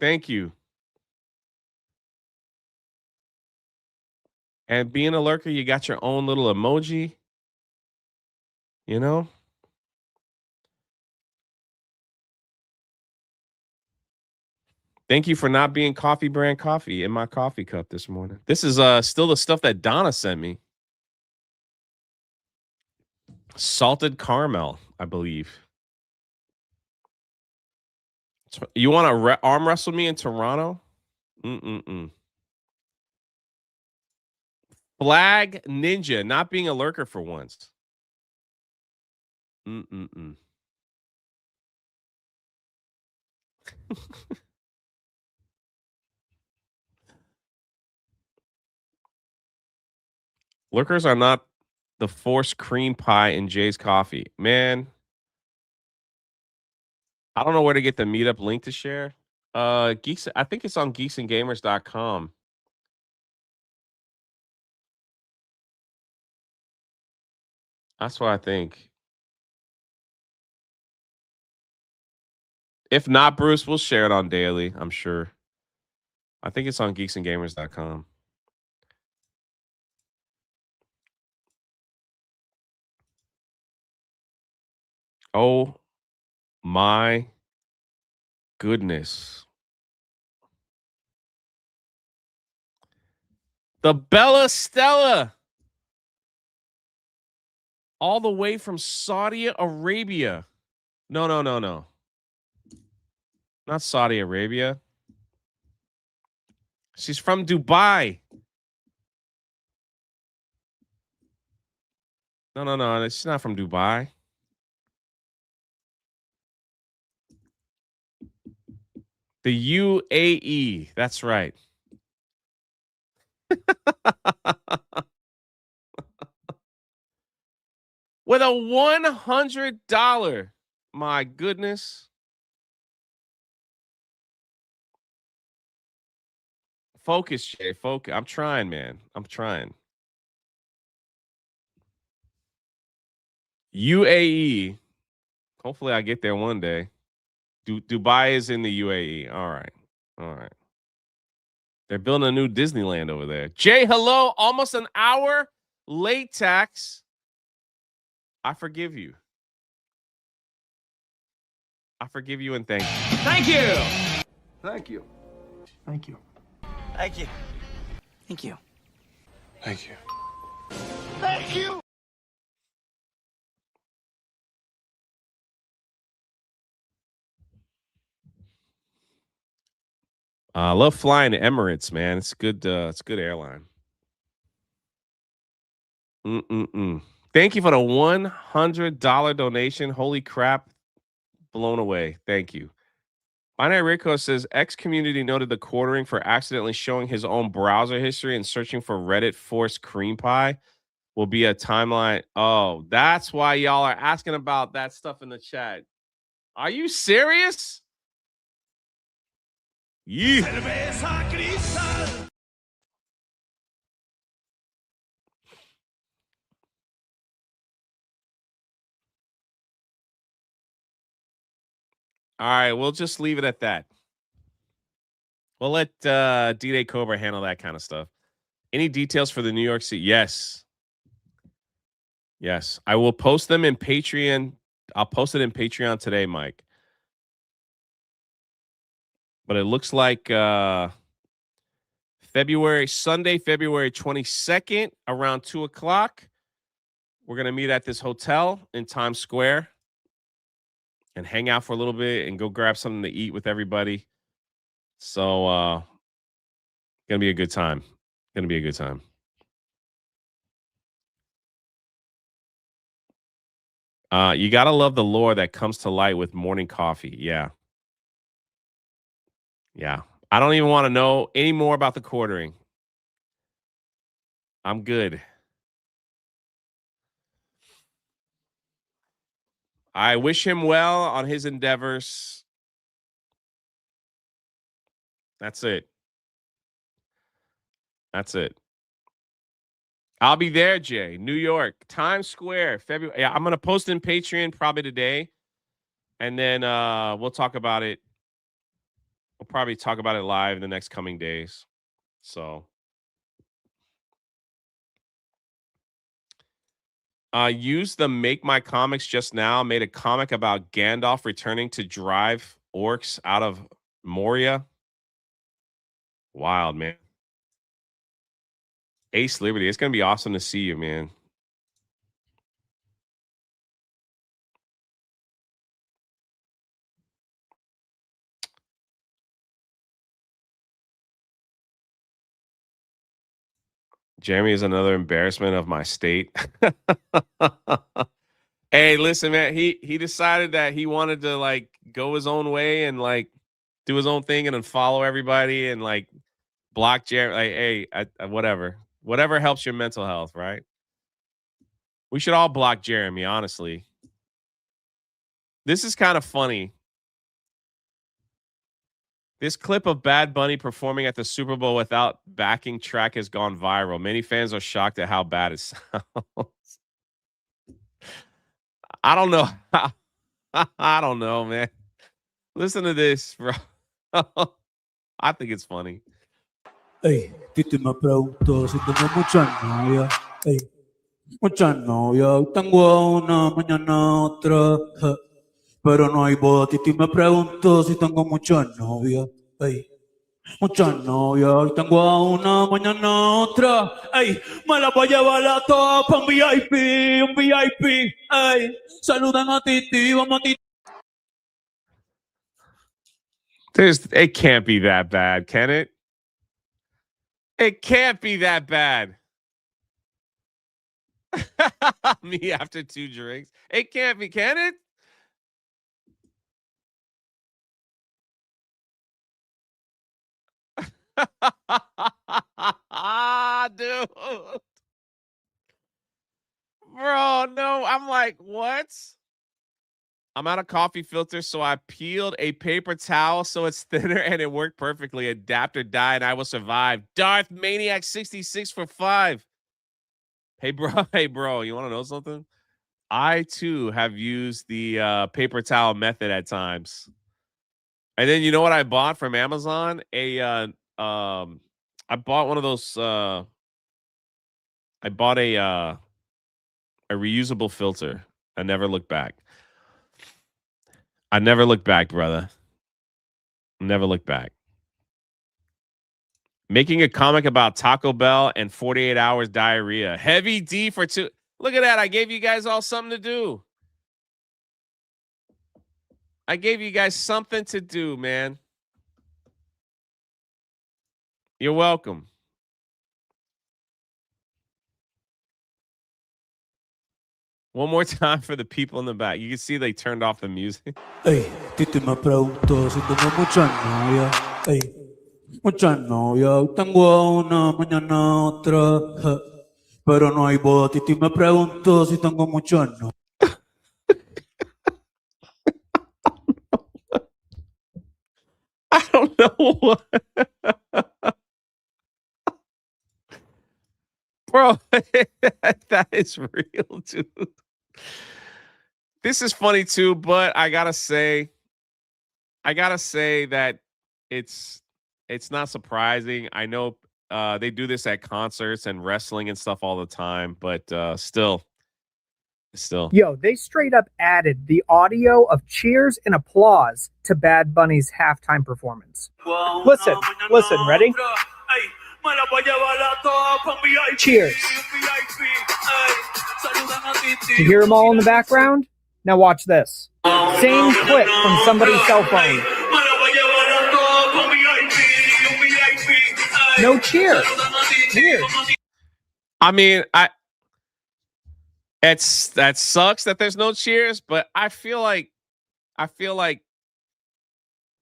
Thank you. And being a lurker, you got your own little emoji. You know? Thank you for not being Coffee Brand Coffee in my coffee cup this morning. This is still the stuff that Donna sent me. Salted caramel, I believe. You want to arm wrestle me in Toronto? Flag Ninja, not being a lurker for once. Lurkers are not the forced cream pie in Jay's coffee. Man, I don't know where to get the meetup link to share. Geeks, I think it's on geeksandgamers.com. That's what I think. If not, Bruce, we'll share it on Daily, I'm sure. I think it's on geeksandgamers.com. Oh my goodness. The Bella Stella. All the way from Saudi Arabia. No. Not Saudi Arabia. She's from Dubai. No. She's not from Dubai. The UAE. That's right. With a $100. My goodness. Focus, Jay. Focus. I'm trying, man. I'm trying. UAE. Hopefully I get there one day. Dubai is in the UAE. All right. All right. They're building a new Disneyland over there. Jay, hello. Almost an hour late tax. I forgive you. I forgive you and thank you. Thank you. Thank you. Thank you. Thank you. Thank you. Thank you. Thank you. I love flying to Emirates, man. It's good. It's a good airline. Thank you for the $100 donation. Holy crap. Blown away. Thank you. Binary Rico says X community noted the quartering for accidentally showing his own browser history and searching for Reddit forced cream pie will be a timeline. Oh, that's why y'all are asking about that stuff in the chat. Are you serious? Yeah. All right, we'll just leave it at that. We'll let D-Day Cobra handle that kind of stuff. Any details for the New York City? Yes. Yes. I will post them in Patreon. I'll post it in Patreon today, Mike. But it looks like Sunday, February 22nd, around 2 o'clock. We're going to meet at this hotel in Times Square and hang out for a little bit and go grab something to eat with everybody. So, going to be a good time. Going to be a good time. You got to love the lore that comes to light with morning coffee. Yeah. Yeah. I don't even want to know any more about the quartering. I'm good. I wish him well on his endeavors. That's it. That's it. I'll be there, Jay. New York, Times Square, February. Yeah, I'm going to post in Patreon probably today. And then we'll talk about it. We'll probably talk about it live in the next coming days. So used the Make My Comics just now. Made a comic about Gandalf returning to drive orcs out of Moria. Wild, man. Ace Liberty. It's going to be awesome to see you, man. Jeremy is another embarrassment of my state. Hey, listen, man. He decided that he wanted to like go his own way and like do his own thing and then follow everybody and like block Jeremy. Like, hey, whatever helps your mental health, right? We should all block Jeremy, honestly. This is kind of funny. This clip of Bad Bunny performing at the Super Bowl without backing track has gone viral. Many fans are shocked at how bad it sounds. I don't know. I don't know, man. Listen to this, bro. I think it's funny. Ey, Titi me preguntó si tengo muchas novias. Ey, muchas novias. Hoy tengo una, mañana otra. Pero no hay boda. Titi me preguntó si tengo muchas novias. Ey, muchas novias. Hoy tengo a una, mañana otra. Ey, me la voy a llevar a todas pa' un VIP, un VIP. Ey, saluden a Titi, vamos a Titi. It can't be that bad, can it? It can't be that bad. Me after 2 drinks. It can't be, can it? Dude. Bro, no. I'm like, what? I'm out of coffee filter, so I peeled a paper towel so it's thinner and it worked perfectly. Adapt or die, and I will survive. Darth Maniac 66 for 5. Hey, bro, you want to know something? I too have used the paper towel method at times. And then you know what I bought from Amazon? I bought one of those I bought a reusable filter. I never looked back. I never looked back, brother. Never looked back. Making a comic about Taco Bell and 48 hours diarrhea. Heavy D for 2. Look at that. I gave you guys all something to do. I gave you guys something to do, man. You're welcome. One more time for the people in the back. You can see they turned off the music. Ey, Titi me preguntó si tengo mucha novia. Ey, mucha novia. Hoy tengo una, mañana otra. Ja. Pero no hay boda. Titi me preguntó si tengo mucha novia. I don't know what. Bro, that is real, dude. This is funny too, but I gotta say that it's not surprising. I know they do this at concerts and wrestling and stuff all the time, but still. Yo, they straight up added the audio of cheers and applause to Bad Bunny's halftime performance. Listen, ready? Cheers. You hear them all in the background? Now watch this. Same clip from somebody's cell phone. No cheers. Weird. I mean, that sucks that there's no cheers, but I feel like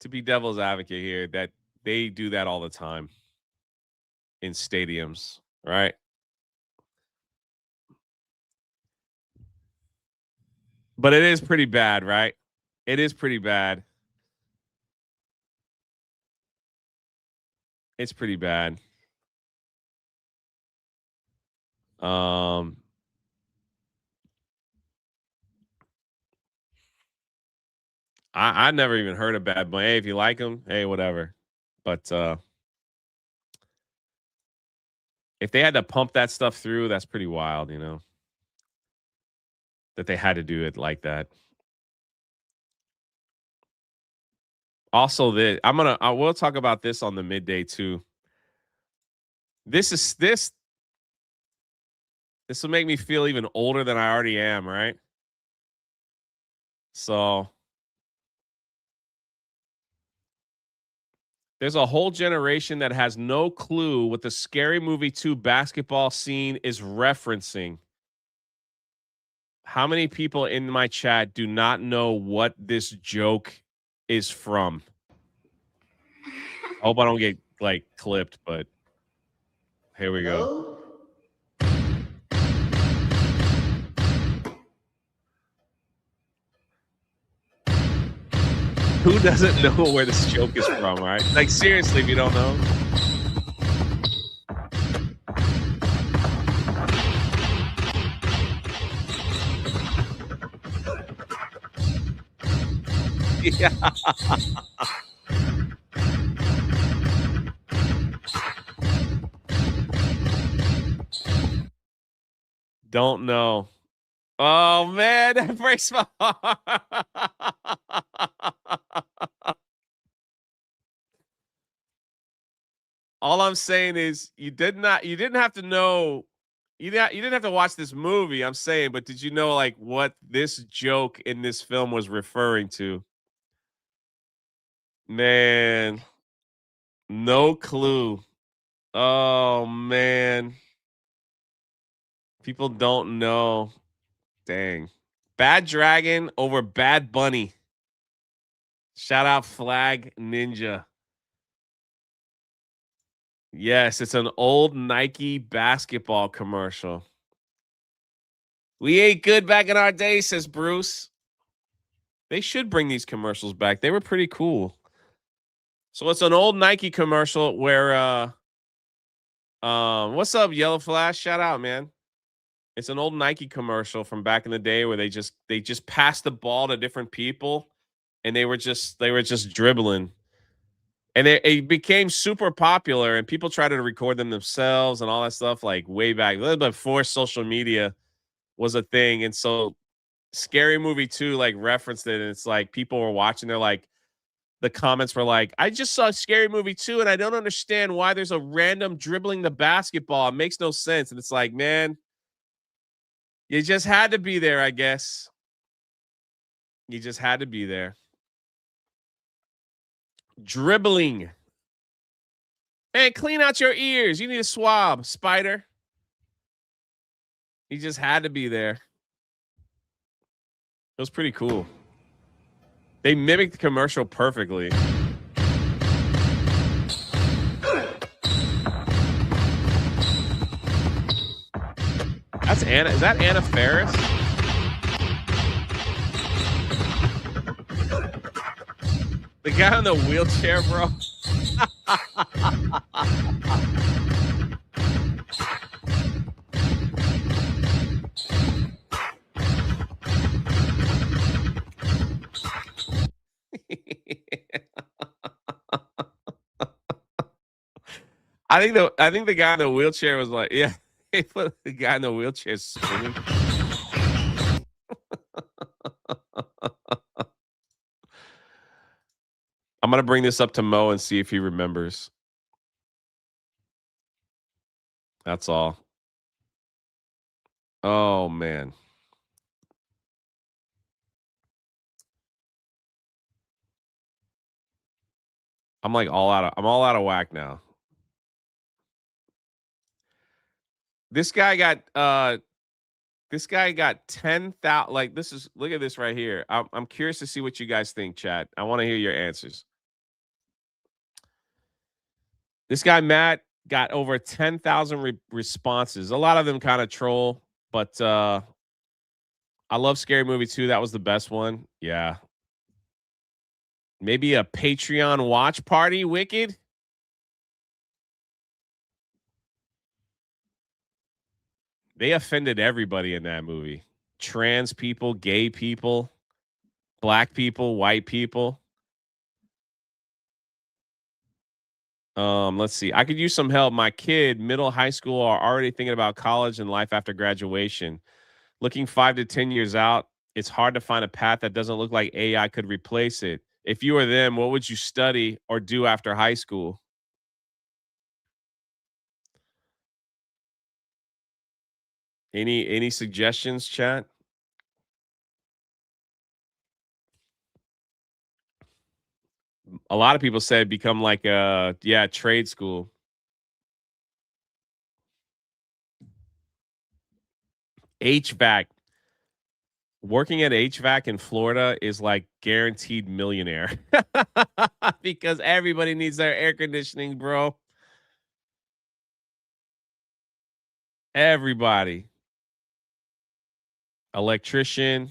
to be devil's advocate here that they do that all the time in stadiums, right? But it is pretty bad, right? It is pretty bad. It's pretty bad. I never even heard of Bad Bunny. Hey, if you like him, hey, whatever. But if they had to pump that stuff through, that's pretty wild, you know. That they had to do it like that. Also, I will talk about this on the midday too. This will make me feel even older than I already am, right? So there's a whole generation that has no clue what the Scary Movie 2 basketball scene is referencing. How many people in my chat do not know what this joke is from? I hope I don't get like clipped, but here we go. Who doesn't know where this joke is from, right? Like, seriously, if you don't know. Yeah. Don't know. Oh, man, that breaks my heart. All I'm saying is you didn't have to know, you didn't have to watch this movie, I'm saying, but did you know like what this joke in this film was referring to? Man, no clue. Oh, man. People don't know. Dang. Bad Dragon over Bad Bunny. Shout out Flag Ninja. Yes, it's an old Nike basketball commercial. We ate good back in our day, says Bruce. They should bring these commercials back. They were pretty cool. So it's an old Nike commercial where what's up, Yellow Flash? Shout out, man. It's an old Nike commercial from back in the day where they just passed the ball to different people and they were just dribbling. And it became super popular and people tried to record them themselves and all that stuff like way back a little bit before social media was a thing. And so Scary Movie 2 like referenced it and it's like people were watching, they're like, the comments were like, I just saw Scary Movie 2 and I don't understand why there's a random dribbling the basketball. It makes no sense. And it's like, man, you just had to be there, I guess. You just had to be there. Dribbling. Man, clean out your ears. You need a swab, Spider. You just had to be there. It was pretty cool. They mimicked the commercial perfectly. That's Anna. Is that Anna Faris? The guy on the wheelchair, bro. I think the guy in the wheelchair was like, yeah, he put the guy in the wheelchair spinning. I'm gonna bring this up to Mo and see if he remembers. That's all. Oh man. I'm all out of whack now. This guy got 10,000. Like look at this right here. I'm curious to see what you guys think, chat. I want to hear your answers. This guy Matt got over 10,000 responses. A lot of them kind of troll, but I love Scary Movie 2. That was the best one. Yeah. Maybe a Patreon watch party, Wicked. They offended everybody in that movie. Trans people, gay people, black people, white people. Let's see. I could use some help. My kid, middle high school, are already thinking about college and life after graduation. Looking 5 to 10 years out, it's hard to find a path that doesn't look like AI could replace it. If you were them, what would you study or do after high school? Any suggestions, chat? A lot of people said become like a trade school. HVAC. Working at HVAC in Florida is like guaranteed millionaire because everybody needs their air conditioning, bro. Everybody. Electrician.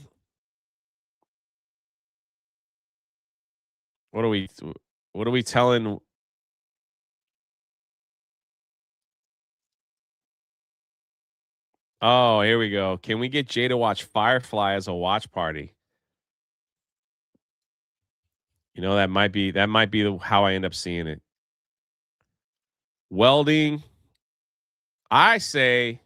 What are we telling? Oh, here we go. Can we get Jay to watch Firefly as a watch party? You know, that might be how I end up seeing it. Welding. I say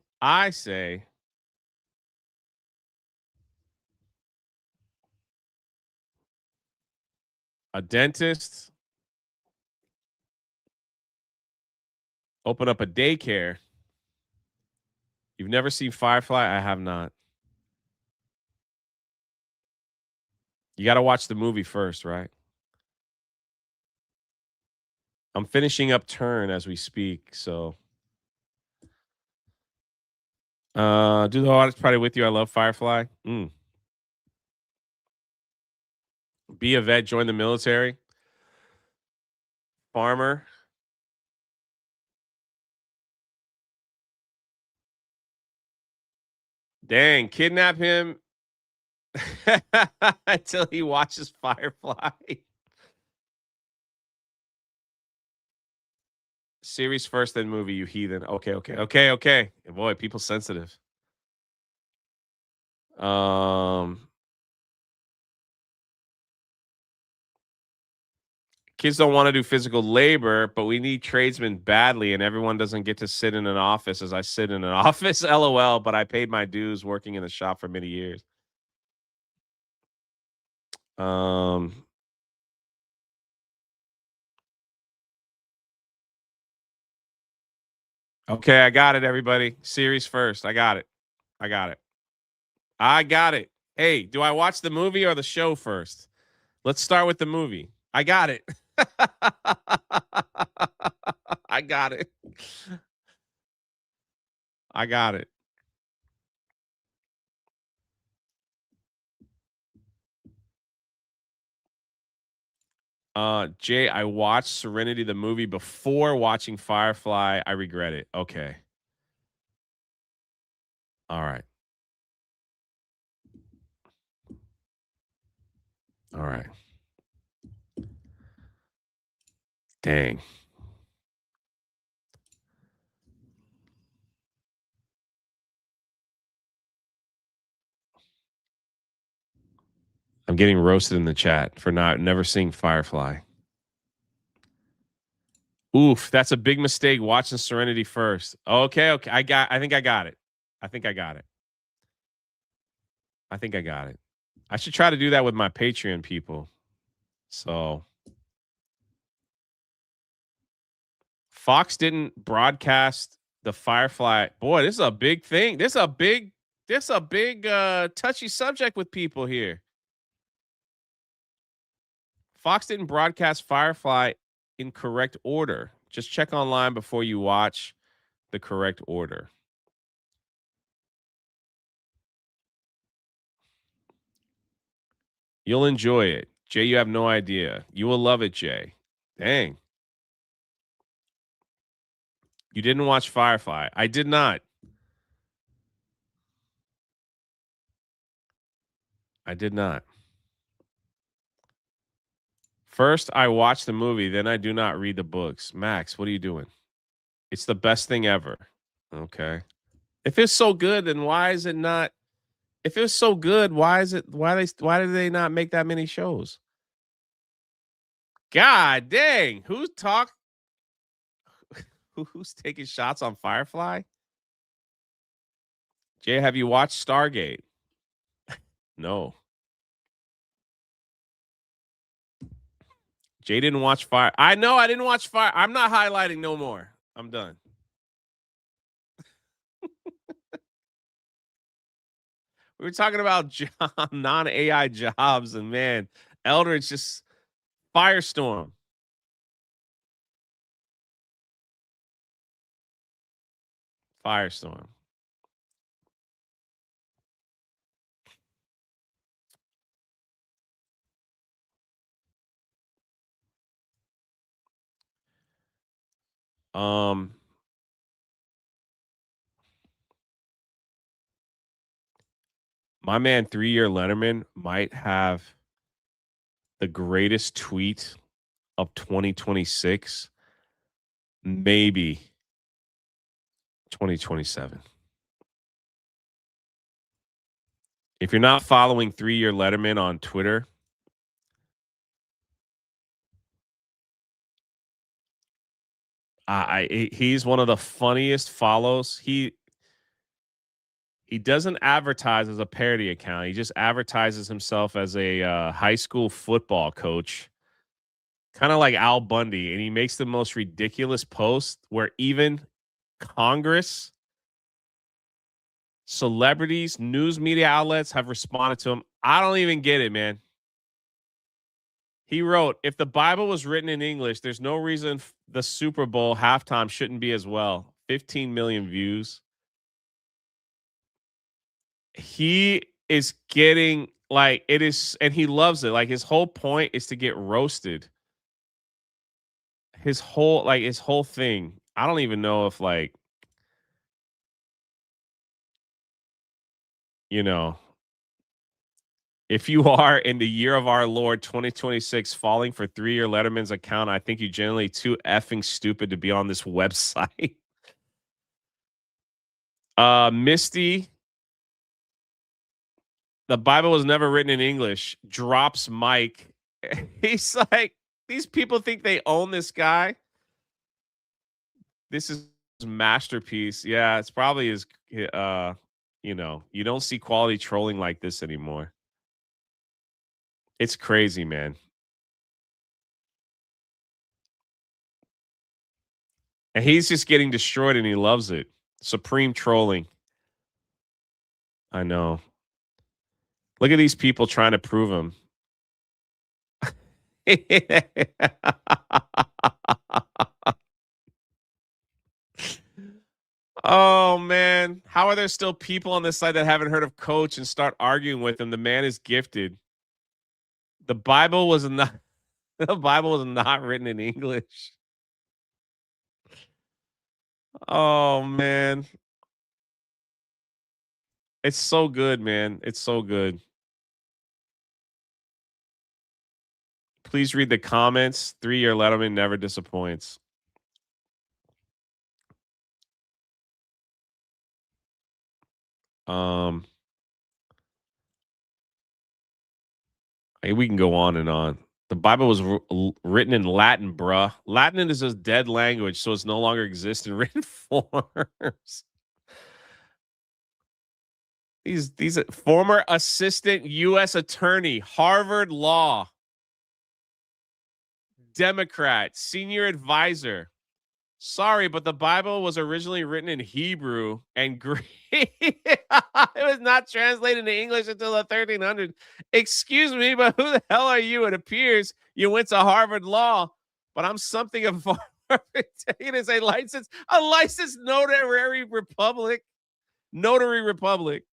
a dentist. Open up a daycare. You've never seen Firefly? I have not. You got to watch the movie first, right? I'm finishing up Turn as we speak, so. Do the watch party with you. I love Firefly. Be a vet, join the military. Farmer. Dang, kidnap him until he watches Firefly. Series first, then movie, you heathen. Okay. Boy, people sensitive. Kids don't want to do physical labor, but we need tradesmen badly, and everyone doesn't get to sit in an office as I sit in an office. LOL, but I paid my dues working in the shop for many years. Okay, I got it, everybody. Series first. I got it. Hey, do I watch the movie or the show first? Let's start with the movie. I got it. I got it. Jay, I watched Serenity the movie before watching Firefly. I regret it. Okay. All right. Dang. I'm getting roasted in the chat for never seeing Firefly. Oof, that's a big mistake watching Serenity first. Okay. I think I got it. I should try to do that with my Patreon people. So Fox didn't broadcast the Firefly. Boy, this is a big thing. This is a big touchy subject with people here. Fox didn't broadcast Firefly in correct order. Just check online before you watch the correct order. You'll enjoy it. Jay, you have no idea. You will love it, Jay. Dang. You didn't watch Firefly. I did not. First, I watch the movie, then I do not read the books. Max, what are you doing? It's the best thing ever. Okay. If it's so good, then why is it not? If it's so good, why did they not make that many shows? God dang. Who's taking shots on Firefly? Jay, have you watched Stargate? No. Jay didn't watch Fire. I know I didn't watch Fire. I'm not highlighting no more. I'm done. We were talking about non-AI jobs, and man, Eldridge just firestorm. Firestorm. My man, 3-year Letterman might have the greatest tweet of 2026, maybe 2027. If you're not following 3-year Letterman on Twitter, he's one of the funniest follows. He doesn't advertise as a parody account. He just advertises himself as a high school football coach, kind of like Al Bundy, and he makes the most ridiculous posts where even Congress, celebrities, news media outlets have responded to him. I don't even get it, man. He wrote, if the Bible was written in English, there's no reason the Super Bowl halftime shouldn't be as well. 15 million views. He is getting like it is, and he loves it. Like his whole point is to get roasted. His whole thing. I don't even know if like you know, if you are in the year of our Lord 2026 falling for 3-year Letterman's account, I think you're generally too effing stupid to be on this website. Misty, the Bible was never written in English. Drops Mike. He's like, these people think they own this guy. This is his masterpiece. Yeah, it's probably his, you know, you don't see quality trolling like this anymore. It's crazy, man. And he's just getting destroyed and he loves it. Supreme trolling. I know. Look at these people trying to prove him. Oh, man. How are there still people on this side that haven't heard of Coach and start arguing with him? The man is gifted. The Bible was not written in English. Oh, man. It's so good, man. It's so good. Please read the comments. 3-year Letterman never disappoints. Hey, we can go on and on. The Bible was written in Latin, bruh. Latin is a dead language, so it's no longer exists in written forms. These former assistant U.S. attorney, Harvard Law, Democrat, senior advisor. Sorry, but the Bible was originally written in Hebrew and Greek. It was not translated into English until the 1300s. Excuse me, but who the hell are you? It appears you went to Harvard Law, but I'm something of it is a licensed notary republic. Notary republic.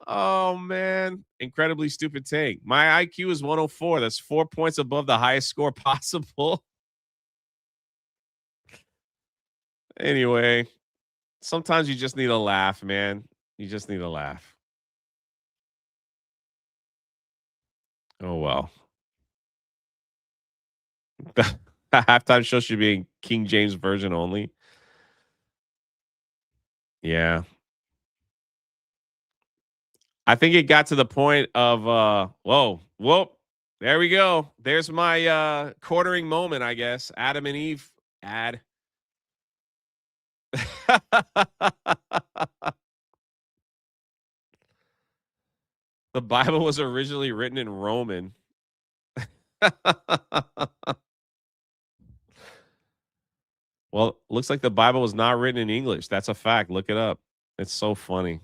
Oh, man. Incredibly stupid take. My IQ is 104. That's 4 points above the highest score possible. Anyway, sometimes you just need a laugh, man. You just need a laugh. Oh, well. The halftime show should be in King James version only. Yeah. I think it got to the point of, whoa, there we go. There's my quartering moment, I guess. Adam and Eve ad. The Bible was originally written in Roman. Well, looks like the Bible was not written in English. That's a fact. Look it up. It's so funny.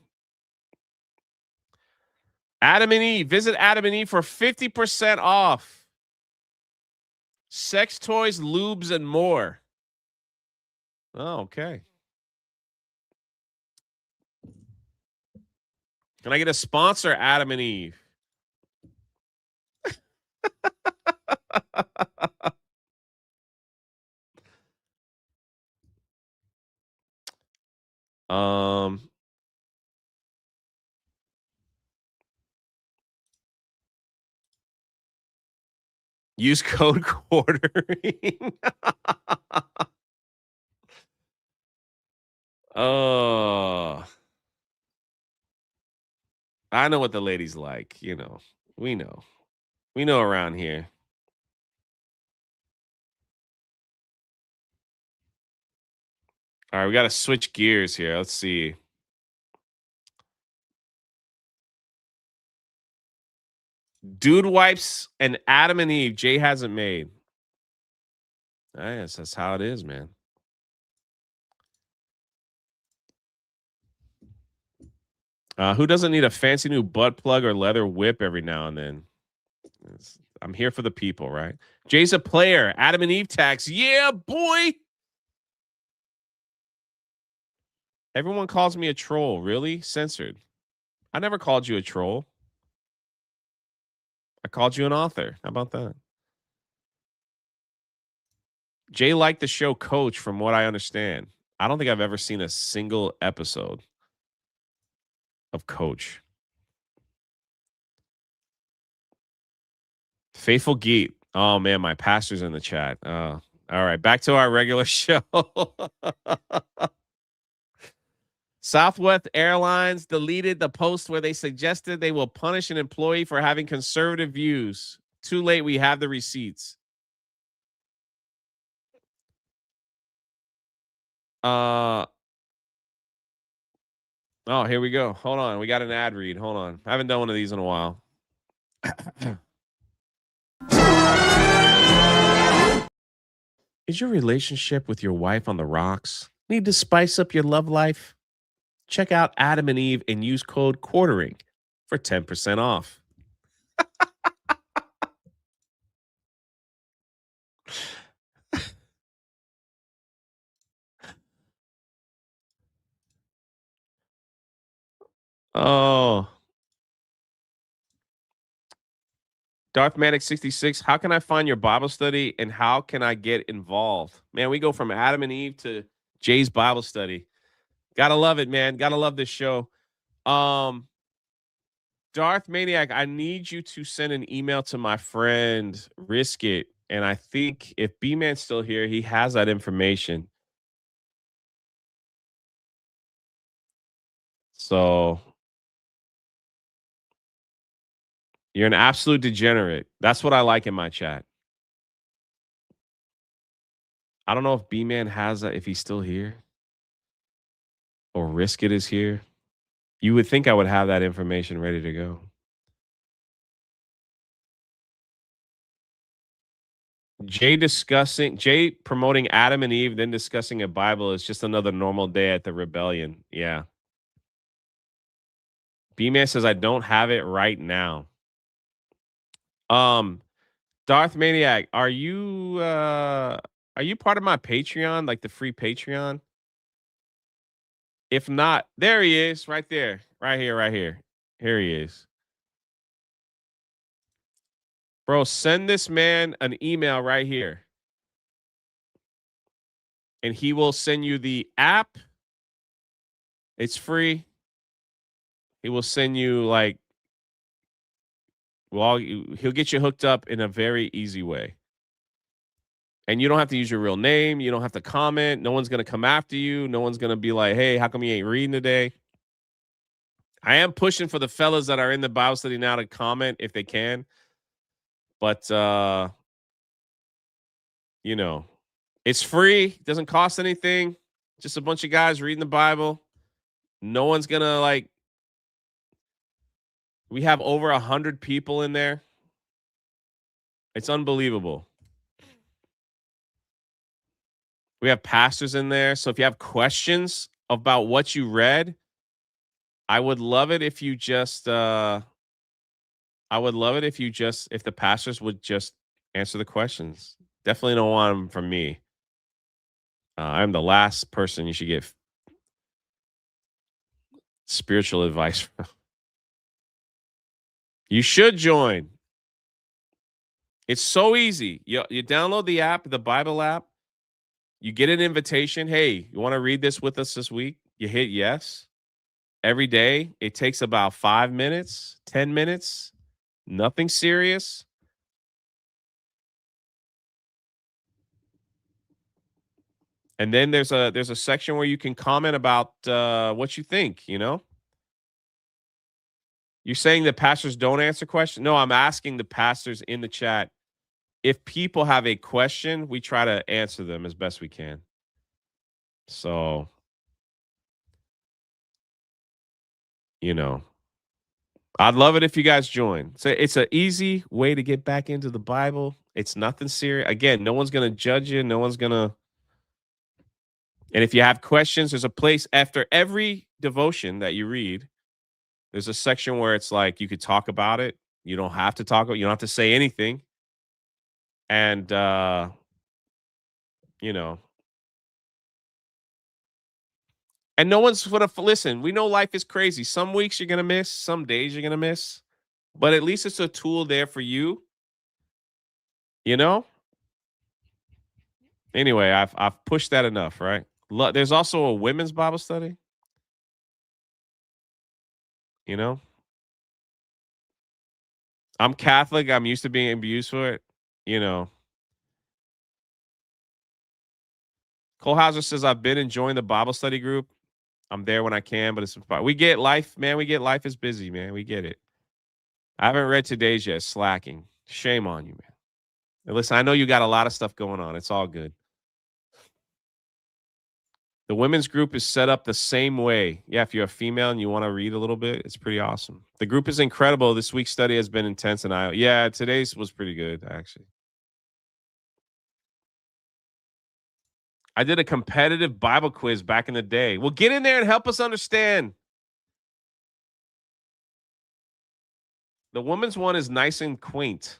Adam and Eve. Visit Adam and Eve for 50% off. Sex toys, lubes, and more. Oh, okay. Can I get a sponsor, Adam and Eve? Use code quartering. Oh, I know what the ladies like. You know, we know around here. All right, we got to switch gears here. Let's see. Dude Wipes and Adam and Eve. Jay hasn't made. I guess that's how it is, man. Who doesn't need a fancy new butt plug or leather whip every now and then? I'm here for the people, right? Jay's a player. Adam and Eve tax. Yeah, boy. Everyone calls me a troll. Really? Censored. I never called you a troll. I called you an author. How about that? Jay liked the show Coach, from what I understand. I don't think I've ever seen a single episode. of Coach. Faithful Geet. Oh man, my pastor's in the chat. All right, back to our regular show. Southwest Airlines deleted the post where they suggested they will punish an employee for having conservative views. Too late, we have the receipts. Oh, here we go. Hold on. We got an ad read. Hold on. I haven't done one of these in a while. Is your relationship with your wife on the rocks? Need to spice up your love life? Check out Adam and Eve and use code QUARTERING for 10% off. Oh. Darth Manic 66, how can I find your Bible study and how can I get involved? Man, we go from Adam and Eve to Jay's Bible study. Gotta love it, man. Gotta love this show. Darth Maniac, I need you to send an email to my friend Risk It. And I think if B-Man's still here, he has that information. So you're an absolute degenerate. That's what I like in my chat. I don't know if B-Man has that, if he's still here. Or Risk It is here. You would think I would have that information ready to go. Jay promoting Adam and Eve, then discussing a Bible is just another normal day at the rebellion. Yeah. B-Man says, I don't have it right now. Darth Maniac, are you part of my Patreon, like the free Patreon? If not, there he is, right there, right here. Here he is. Bro, send this man an email right here. And he will send you the app. It's free. He will send you like, well, he'll get you hooked up in a very easy way. And you don't have to use your real name. You don't have to comment. No one's going to come after you. No one's going to be like, hey, how come you ain't reading today? I am pushing for the fellas that are in the Bible study now to comment if they can. But, you know, it's free. It doesn't cost anything. Just a bunch of guys reading the Bible. No one's going to like. We have over 100 people in there. It's unbelievable. We have pastors in there. So if you have questions about what you read, I would love it if you just, if the pastors would just answer the questions. Definitely don't want them from me. I'm the last person you should get spiritual advice from. You should join. It's so easy. You download the app, the Bible app. You get an invitation. Hey, you want to read this with us this week? You hit yes. Every day. It takes about 5 minutes, 10 minutes. Nothing serious. And then there's a section where you can comment about what you think, you know? You're saying that pastors don't answer questions? No, I'm asking the pastors in the chat. If people have a question, we try to answer them as best we can. So, you know, I'd love it if you guys join. So it's an easy way to get back into the Bible. It's nothing serious. Again, no one's going to judge you. No one's going to. And if you have questions, there's a place after every devotion that you read. There's a section where it's like you could talk about it. You don't have to talk. You don't have to say anything. And, you know. And no one's going to listen. We know life is crazy. Some weeks you're going to miss. Some days you're going to miss. But at least it's a tool there for you. You know? Anyway, I've pushed that enough, right? There's also a women's Bible study. You know? I'm Catholic. I'm used to being abused for it. You know. Cole Hauser says, I've been enjoying the Bible study group. I'm there when I can, but it's we get life, man. We get life is busy, man. We get it. I haven't read today's yet. Slacking. Shame on you, man. And listen, I know you got a lot of stuff going on. It's all good. The women's group is set up the same way. Yeah, if you're a female and you want to read a little bit, it's pretty awesome. The group is incredible. This week's study has been intense, and yeah, today's was pretty good, actually. I did a competitive Bible quiz back in the day. Well, get in there and help us understand. The women's one is nice and quaint.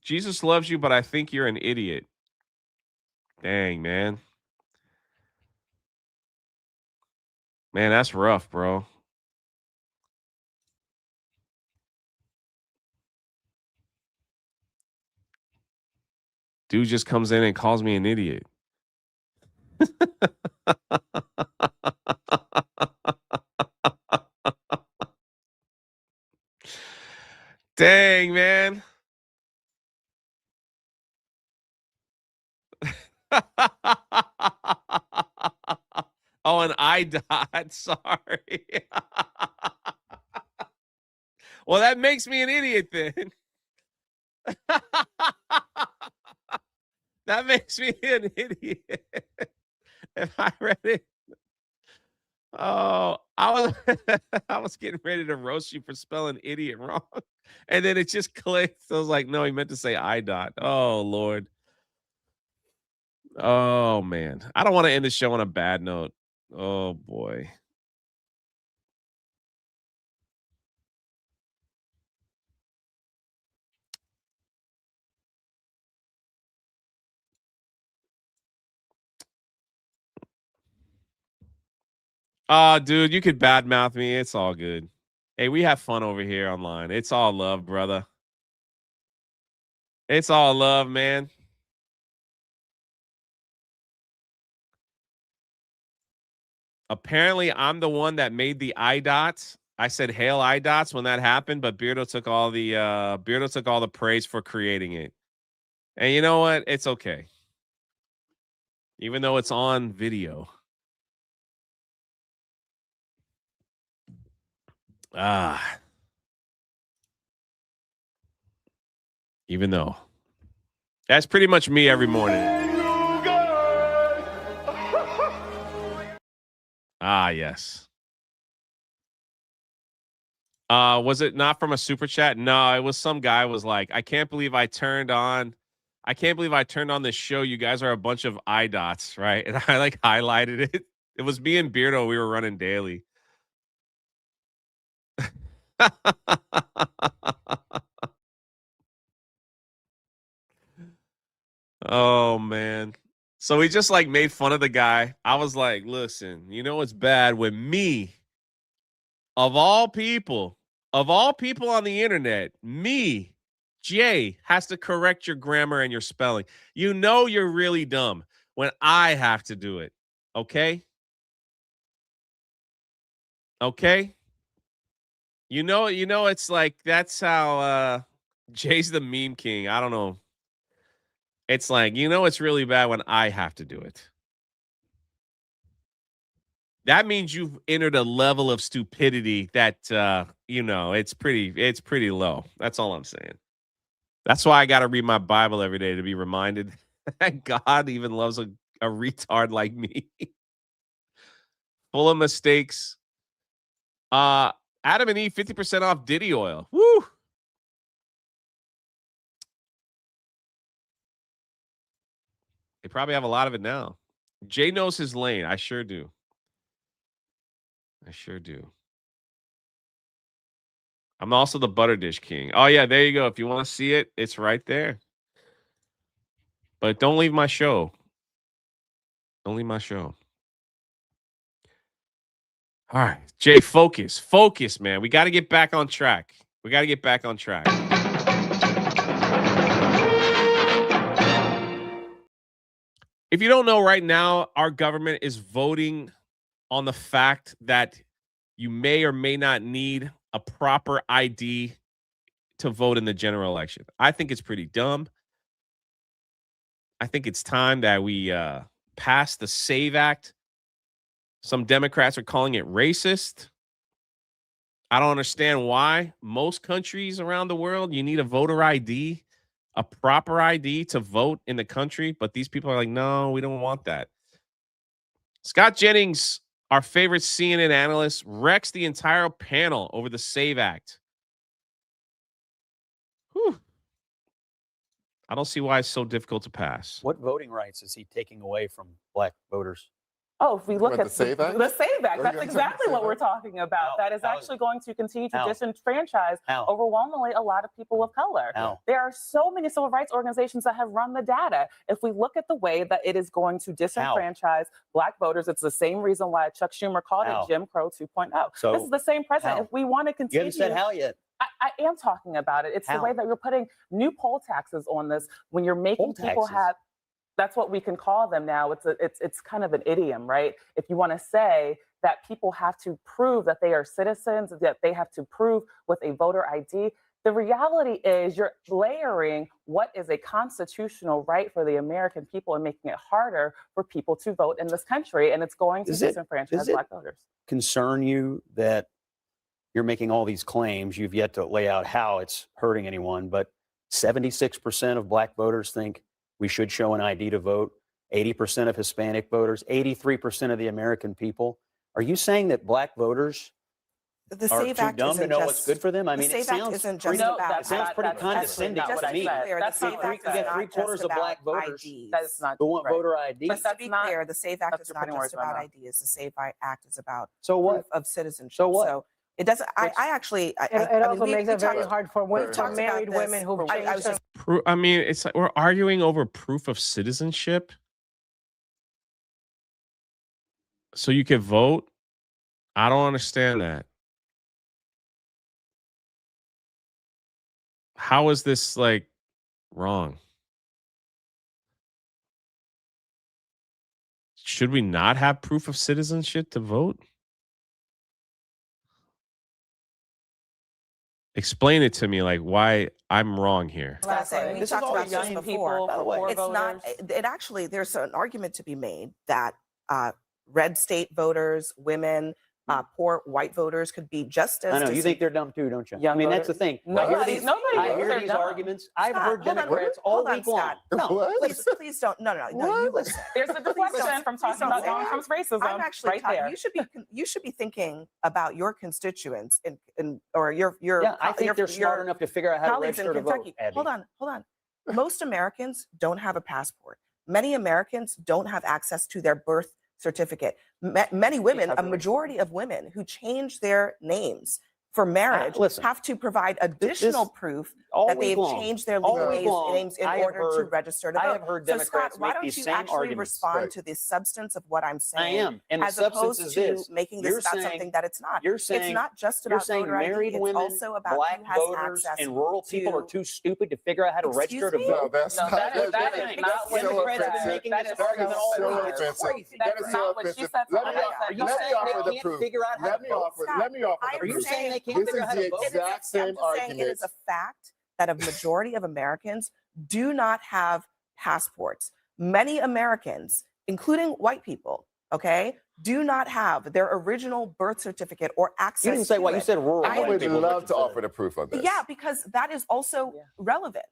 Jesus loves you, but I think you're an idiot. Dang, man. Man, that's rough, bro. Dude just comes in and calls me an idiot. Dang, man. Oh, an IDOT. Sorry. Well, that makes me an idiot then. That makes me an idiot. If I read it. Oh, I was getting ready to roast you for spelling idiot wrong. And then it just clicked. So I was like, no, he meant to say IDOT. Oh, Lord. Oh, man. I don't want to end the show on a bad note. Oh, boy. Dude, you could badmouth me. It's all good. Hey, we have fun over here online. It's all love, brother. It's all love, man. Apparently, I'm the one that made the IDOTs. I said hail IDOTs when that happened, but Beardo took all the praise for creating it. And you know what? It's okay. Even though it's on video. Even though. That's pretty much me every morning. Yes. Was it not from a super chat? No, it was some guy was like, I can't believe I turned on this show. You guys are a bunch of IDOTs, right? And I like highlighted it. It was me and Beardo. We were running daily. Oh, man. So we just like made fun of the guy. I was like, listen, you know what's bad when me, of all people on the internet, me, Jay, has to correct your grammar and your spelling. You know you're really dumb when I have to do it. Okay? Okay? You know, it's like that's how Jay's the meme king. I don't know. It's like, you know, it's really bad when I have to do it. That means you've entered a level of stupidity that, you know, it's pretty low. That's all I'm saying. That's why I got to read my Bible every day to be reminded that God even loves a retard like me. Full of mistakes. Adam and Eve, 50% off Diddy oil. Woo! They probably have a lot of it now. Jay knows his lane. I sure do. I sure do. I'm also the butter dish king. Oh, yeah, there you go. If you want to see it, it's right there. But don't leave my show. Don't leave my show. All right, Jay, focus. Focus, man. We got to get back on track. We got to get back on track. If you don't know right now, our government is voting on the fact that you may or may not need a proper ID to vote in the general election. I think it's pretty dumb. I think it's time that we pass the SAVE Act. Some Democrats are calling it racist. I don't understand why. Most countries around the world, you need a voter ID, a proper ID to vote in the country. But these people are like, no, we don't want that. Scott Jennings, our favorite CNN analyst, wrecks the entire panel over the SAVE Act. Whew. I don't see why it's so difficult to pass. What voting rights is he taking away from black voters? Oh, if we look What, at the SAVE Act? the SAVE Act, Are that's you exactly talking what SAVE we're Act? talking about. That is How? actually going to continue to How? disenfranchise How? overwhelmingly a lot of people of color. How? There are so many civil rights organizations that have run the data. If we look at the way that it is going to disenfranchise black voters, it's the same reason why Chuck Schumer called How? it Jim Crow 2.0. So, this is the same president. how? If we want to You continue, haven't said how yet. I am talking about it. It's How? the way that you're putting new poll taxes on this when you're making Poll people taxes? have. That's what we can call them now. It's kind of an idiom, right? If you want to say that people have to prove that they are citizens, that they have to prove with a voter ID, the reality is you're layering what is a constitutional right for the American people and making it harder for people to vote in this country, and it's going to disenfranchise black voters. Concern you that you're making all these claims? You've yet to lay out how it's hurting anyone, but 76% of black voters think we should show an ID to vote. 80% of Hispanic voters, 83% of the American people. Are you saying that black voters The are SAVE too Act dumb to isn't know just, what's good for them? I the mean, it SAVE Act sounds isn't pretty, just about it sounds pretty that's condescending not to what I me. said. clear, That's the not SAVE what I Act You is said. got not three-quarters just of black about voters IDs. That is not who want right. voter ID. But To that's be not. clear, the SAVE Act that's is not putting words just in my about mouth. ideas. The SAVE Act is about So what? proof of citizenship. So what? So it doesn't. I actually. It also makes it very hard for talked married about women this. who've I was changed just I mean, it's like we're arguing over proof of citizenship. So you can vote? I don't understand that. How is this like wrong? Should we not have proof of citizenship to vote? Explain it to me, like why I'm wrong here. I was gonna say, we This is talked all about young this people, before. by the way. It's not. It actually. There's an argument to be made that red state voters, women, poor white voters could be just as. I know you think they're dumb too, don't you? Young I mean, that's the voters? thing. Nobody I hear thinks these they're dumb. arguments. I've Scott, heard hold on, Democrats all hold on, week long. Scott. No, Please don't. No. You listen. There's a deflection from talking about Donald Trump's racism I'm actually right there. You should be thinking about your constituents or your yeah, I think they're your smart enough to figure out how to colleagues in register to vote. Kentucky. Abby. Hold on. Most Americans don't have a passport. Many Americans don't have access to their birth certificate. Many women, a majority of women who change their names for marriage listen, have to provide additional proof that they've changed their legal names in order to register to vote. I have heard So Democrats Scott, why make don't these you same actually arguments. respond to the substance of what I'm saying? I am, and as the substance opposed is to this. making this You're about saying- something that it's not. You're saying it's not just you're about saying voter ID. married It's women, also about black who has voters, access and rural people are to- too stupid to figure out how to Excuse register to me? vote. No, that's not. that is not that's what so Democrats have been offensive. making That this is argument all so week. It's offensive. crazy. That That's is not so what she offensive. said. Let me Somebody offer- said. You let saying me offer they the can't proof. figure out how Let to me vote? offer. Scott, Let me offer I the Are you proof. saying they can't This figure is out how the to vote? exact same I'm saying it is argument. a fact that a majority of Americans do not have passports. Many Americans, including white people, do not have their original birth certificate or access. You didn't say to what you it. said. Rural I white would people, love but to you offer said- the proof on this. Yeah, because that is also relevant.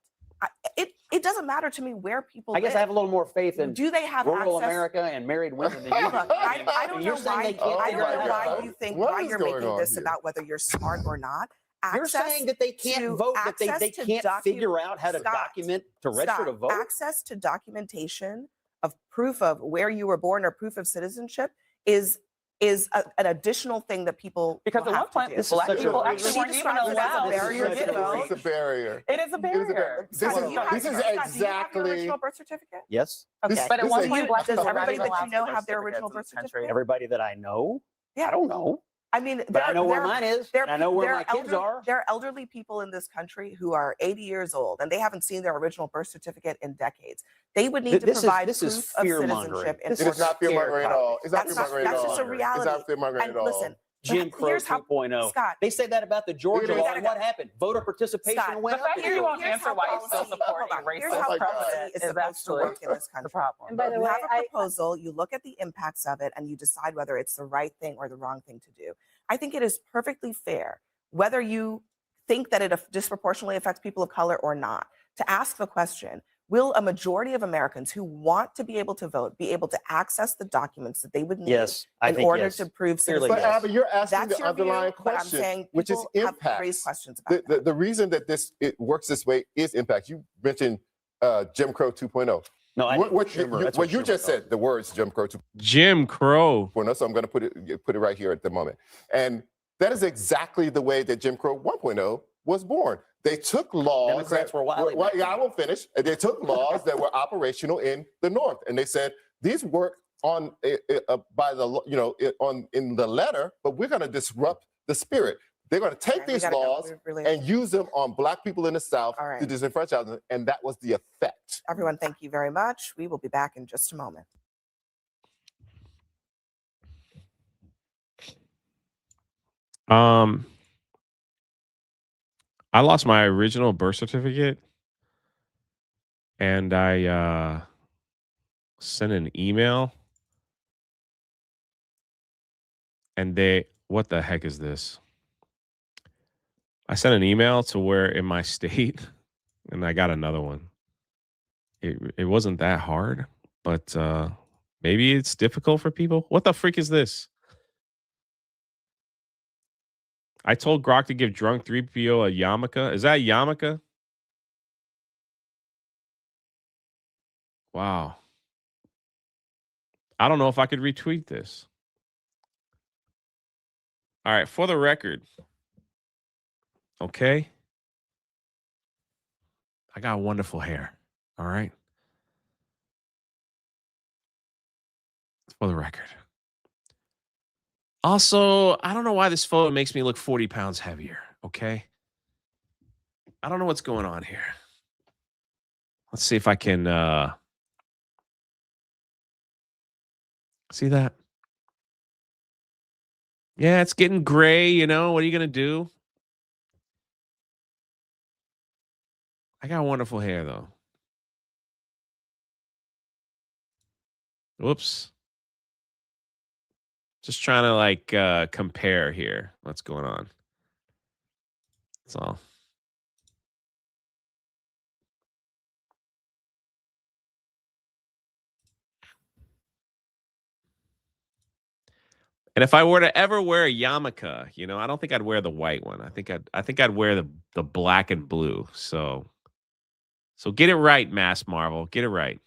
It doesn't matter to me where people I guess live. I have a little more faith in Do they have rural access? America and married women than you do. Look, I don't You're know saying why. they can't I figure don't out know how to why vote? you think What why is you're going making on this here? about whether you're smart or not. You're Access saying that they can't to- vote, that they access to can't figure out how to Scott, document to register to vote? Access to documentation of proof of where you were born or proof of citizenship is an additional thing that people Because will at one have to point, do. This is black such a people weird- actually She weren't even describes it as a allowed. barrier This to is such a vote. It's a barrier. It is a barrier. This Scott, is- do you have- this is Scott, do you have your exactly- original birth certificate? Yes. Okay. This- But at this one is- point, black does people were not everybody even that you allowed know to have their birth original certificates birth in this country. certificate? Everybody that I know? Yeah. I don't know. I mean, But I know where mine is. And I know where my kids are. There are elderly people in this country who are 80 years old and they haven't seen their original birth certificate in decades. They would need to provide this is proof of fear-mongering. citizenship. And It is not fear-mongering at all. It's not That's fear-mongering at all. That's just a reality. It's not fear-mongering And at all. listen, Jim Crow here's how, 2.0. Scott, They said that about the Georgia It law, is- and what happened? Voter participation Scott, went The up. fact that you won't here's answer how why you're still policy- supporting hold on. Here's racist how my God. policy precedent is is supposed to actually work in this the country. problem. And by the You way, have a proposal, you look at the impacts of it, and you decide whether it's the right thing or the wrong thing to do. I think it is perfectly fair, whether you think that it disproportionately affects people of color or not, to ask the question, will a majority of Americans who want to be able to vote be able to access the documents that they would need Yes, I in think order yes. to prove Clearly, citizenship? But Abby, you're asking That's the your underlying view, but I'm question, saying which is people have impact. raised questions about The reason that it works this way is impact. You mentioned Jim Crow 2.0. No, I What Schumer, you, that's what you Schumer just thought. said, the words Jim Crow 2.0. Jim Crow. So I'm going to put it right here at the moment. And that is exactly the way that Jim Crow 1.0 was born. They took laws. Democrats were wily back yeah, I won't finish. They took laws that were operational in the North, and they said these work on by the in the letter, but we're going to disrupt the spirit. They're going to take Okay, we these gotta go. laws We really- and use them on Black people in the South All right. to disenfranchise them, and that was the effect. Everyone, thank you very much. We will be back in just a moment. I lost my original birth certificate and I sent an email and what the heck is this? I sent an email to where in my state and I got another one. It wasn't that hard, but maybe it's difficult for people. What the freak is this? I told Grok to give Drunk 3PO a yarmulke. Is that a yarmulke? Wow. I don't know if I could retweet this. All right, for the record. Okay. I got wonderful hair. All right. For the record. Also, I don't know why this photo makes me look 40 pounds heavier. Okay. I don't know what's going on here. Let's see if I can see that. Yeah, it's getting gray, you know. What are you going to do? I got wonderful hair, though. Whoops. Just trying to, like, compare here. What's going on? That's all. And if I were to ever wear a yarmulke, you know, I don't think I'd wear the white one. I think I'd wear the black and blue. So get it right, Mass Marvel. Get it right.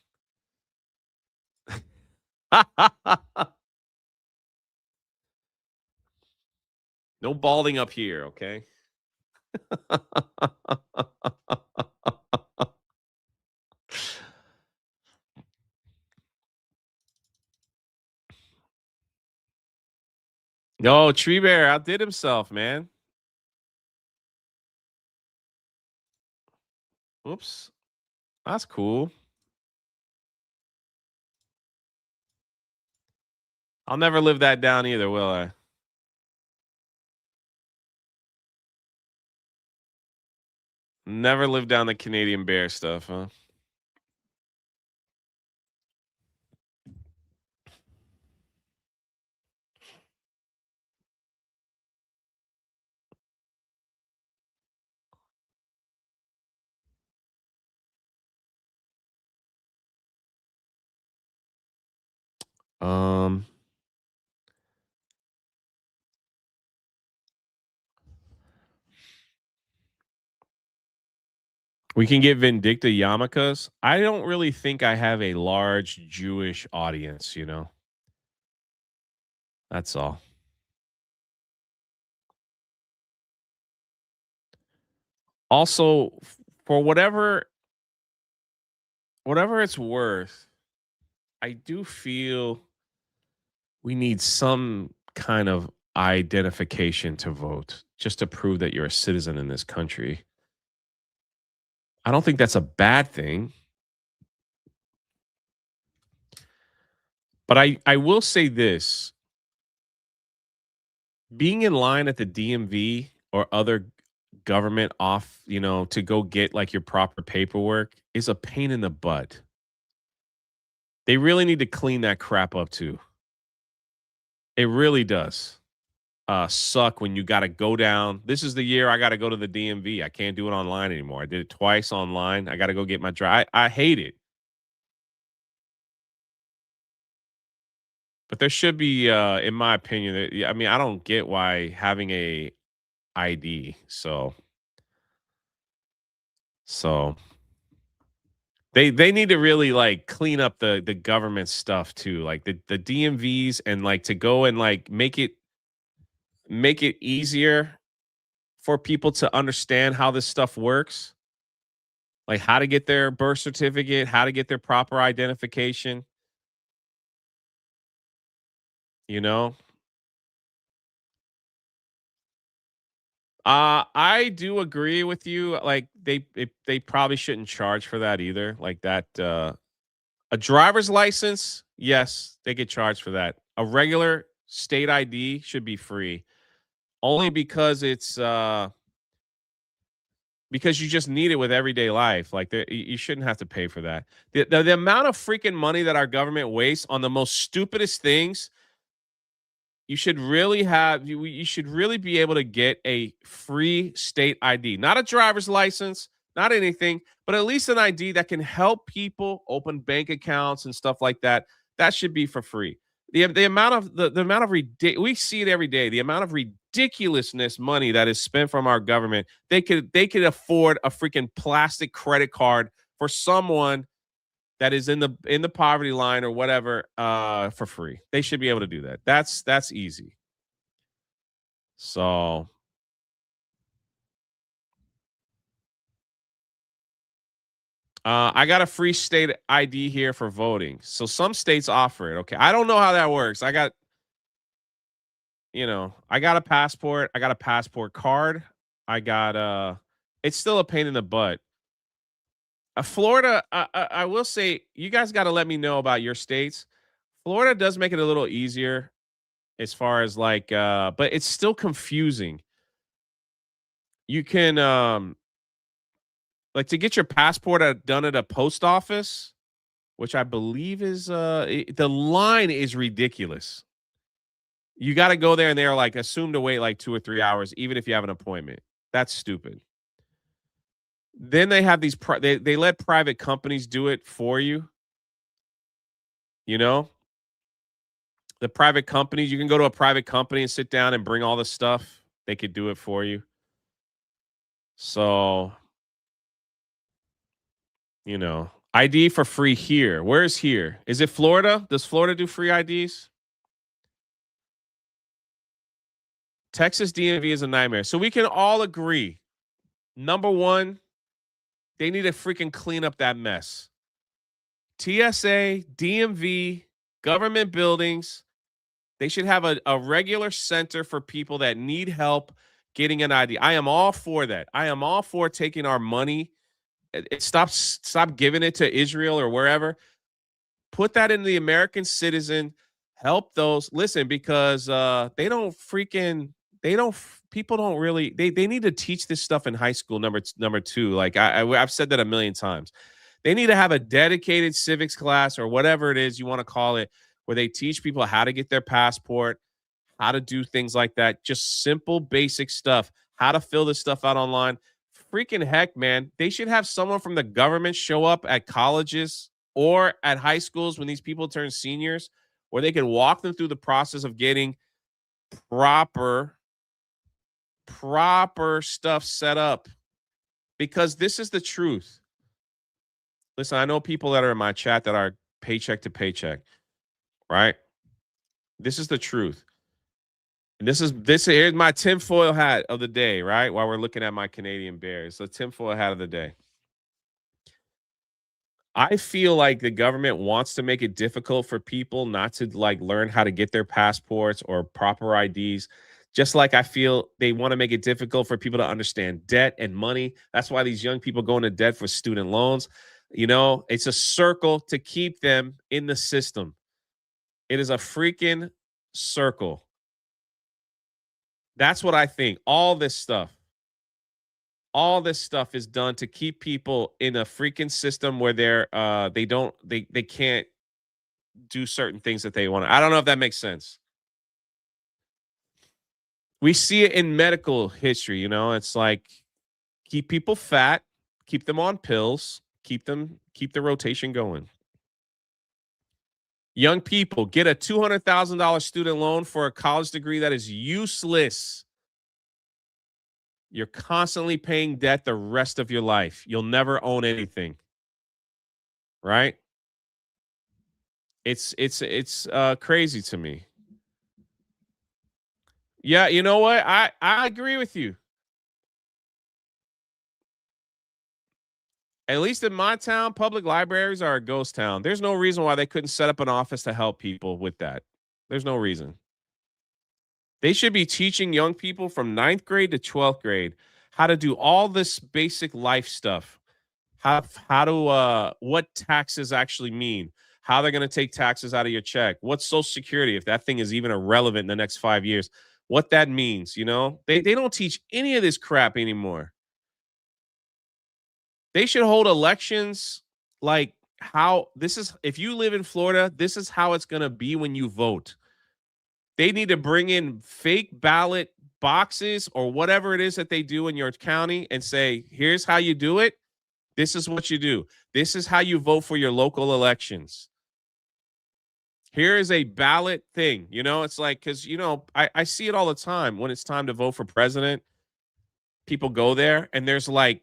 No balding up here, okay? No, Tree Bear outdid himself, man. Oops. That's cool. I'll never live that down either, will I? Never live down the Canadian Bear stuff, huh? We can get Vindicta yarmulkes. I don't really think I have a large Jewish audience, you know. That's all. Also, for whatever it's worth, I do feel we need some kind of identification to vote, just to prove that you're a citizen in this country. I don't think that's a bad thing. But I will say this. Being in line at the DMV or other government off, to go get like your proper paperwork is a pain in the butt. They really need to clean that crap up too. It really does suck when you got to go down. This is the year I got to go to the DMV. I can't do it online anymore. I did it twice online. I got to go get my drive. I hate it. But there should be, in my opinion, I mean, I don't get why having a ID. So they need to really like clean up the government stuff too, like the DMVs, and like to go and like make it easier for people to understand how this stuff works, like how to get their birth certificate, how to get their proper identification. I do agree with you. Like they probably shouldn't charge for that either. Like that, a driver's license, yes, they get charged for that. A regular state ID should be free, only because it's because you just need it with everyday life. Like you shouldn't have to pay for that. The amount of freaking money that our government wastes on the most stupidest things. You should really be able to get a free state ID, not a driver's license, not anything, but at least an ID that can help people open bank accounts and stuff like that. That should be for free. The amount of we see it every day. The amount of ridiculousness money that is spent from our government. They could afford a freaking plastic credit card for someone that is in the poverty line or whatever, for free. They should be able to do that. That's easy. So I got a free state ID here for voting. So some states offer it. Okay. I don't know how that works. I got a passport. I got a passport card. I got it's still a pain in the butt. Florida, I will say, you guys got to let me know about your states. Florida does make it a little easier as far as like, but it's still confusing. You can, like to get your passport done at a post office, which I believe is, the line is ridiculous. You got to go there and they're like assumed to wait like 2 or 3 hours, even if you have an appointment. That's stupid. Then they have these, they let private companies do it for you. The private companies, you can go to a private company and sit down and bring all the stuff. They could do it for you. So, ID for free here. Where is here? Is it Florida? Does Florida do free IDs? Texas DMV is a nightmare. So we can all agree. Number one, they need to freaking clean up that mess. TSA, DMV, government buildings, they should have a regular center for people that need help getting an ID. I am all for that. I am all for taking our money. Stop giving it to Israel or wherever. Put that in the American citizen. Help those. Listen, because people don't really, they need to teach this stuff in high school. Number two, like I've said that a million times. They need to have a dedicated civics class or whatever it is you want to call it, where they teach people how to get their passport, how to do things like that. Just simple, basic stuff, how to fill this stuff out online. Freaking heck, man. They should have someone from the government show up at colleges or at high schools when these people turn seniors, where they can walk them through the process of getting proper stuff set up, because this is the truth. Listen, I know people that are in my chat that are paycheck to paycheck, right? This is the truth. And here's my tinfoil hat of the day, right? While we're looking at my Canadian Bears, the tinfoil hat of the day. I feel like the government wants to make it difficult for people not to like learn how to get their passports or proper IDs. Just like I feel they want to make it difficult for people to understand debt and money. That's why these young people go into debt for student loans. You know, it's a circle to keep them in the system. It is a freaking circle. That's what I think. All this stuff is done to keep people in a freaking system where they can't do certain things that they want. I don't know if that makes sense. We see it in medical history, you know, it's like keep people fat, keep them on pills, keep the rotation going. Young people get a $200,000 student loan for a college degree that is useless. You're constantly paying debt the rest of your life. You'll never own anything. Right? It's crazy to me. Yeah, you know what? I agree with you. At least in my town, public libraries are a ghost town. There's no reason why they couldn't set up an office to help people with that. There's no reason. They should be teaching young people from 9th grade to 12th grade how to do all this basic life stuff. How to what taxes actually mean, how they're going to take taxes out of your check, what's Social Security, if that thing is even irrelevant in the next 5 years, what that means, you know? They don't teach any of this crap anymore. They should hold elections like how this is. If you live in Florida, this is how it's going to be when you vote. They need to bring in fake ballot boxes or whatever it is that they do in your county and say, here's how you do it. This is what you do. This is how you vote for your local elections. Here is a ballot thing. You know, it's like, because, you know, I see it all the time when it's time to vote for president. People go there and there's like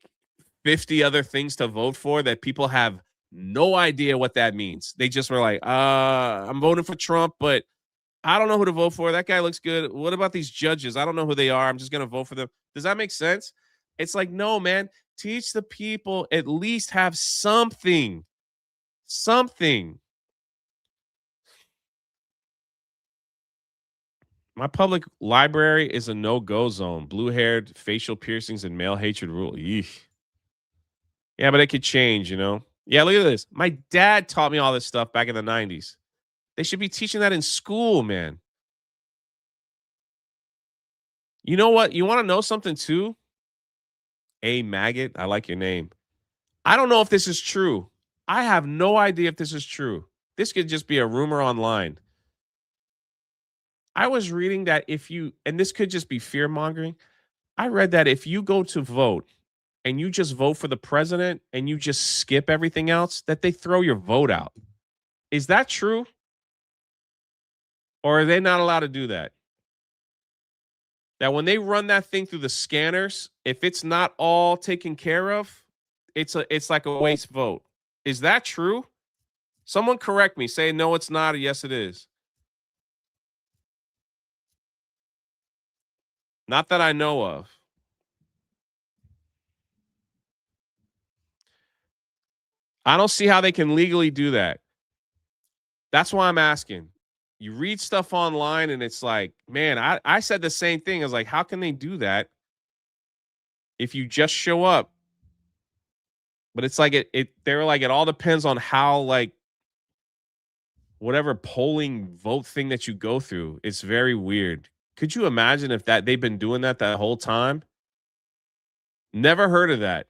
50 other things to vote for that people have no idea what that means. They just were like, I'm voting for Trump, but I don't know who to vote for. That guy looks good. What about these judges? I don't know who they are. I'm just going to vote for them. Does that make sense? It's like, no, man, teach the people, at least have something. My public library is a no-go zone. Blue-haired, facial piercings, and male hatred rule. Eesh. Yeah, but it could change, you know? Yeah, look at this. My dad taught me all this stuff back in the 90s. They should be teaching that in school, man. You know what? You want to know something too? A Maggot, I like your name. I don't know if this is true. I have no idea if this is true. This could just be a rumor online. I was reading that and this could just be fear-mongering. I read that if you go to vote and you just vote for the president and you just skip everything else, that they throw your vote out. Is that true? Or are they not allowed to do that? That when they run that thing through the scanners, if it's not all taken care of, it's like a waste vote. Is that true? Someone correct me. Say no, it's not, or yes, it is. Not that I know of. I don't see how they can legally do that. That's why I'm asking. You read stuff online and it's like, man, I said the same thing. I was like, how can they do that if you just show up? But it's like they're like, it all depends on how, like, whatever polling vote thing that you go through. It's very weird. Could you imagine if they've been doing that whole time? Never heard of that.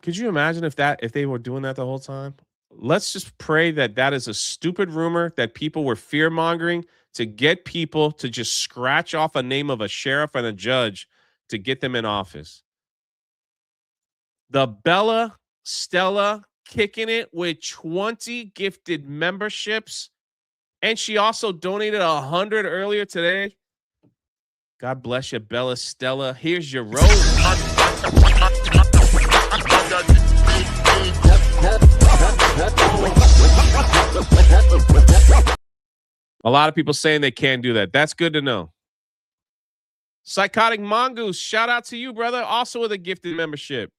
Could you imagine if they were doing that the whole time? Let's just pray that is a stupid rumor that people were fear-mongering to get people to just scratch off a name of a sheriff and a judge to get them in office. The Bella Stella kicking it with 20 gifted memberships. And she also donated 100 earlier today. God bless you, Bella Stella. Here's your rose. A lot of people saying they can't do that. That's good to know. Psychotic Mongoose, shout out to you, brother. Also with a gifted membership.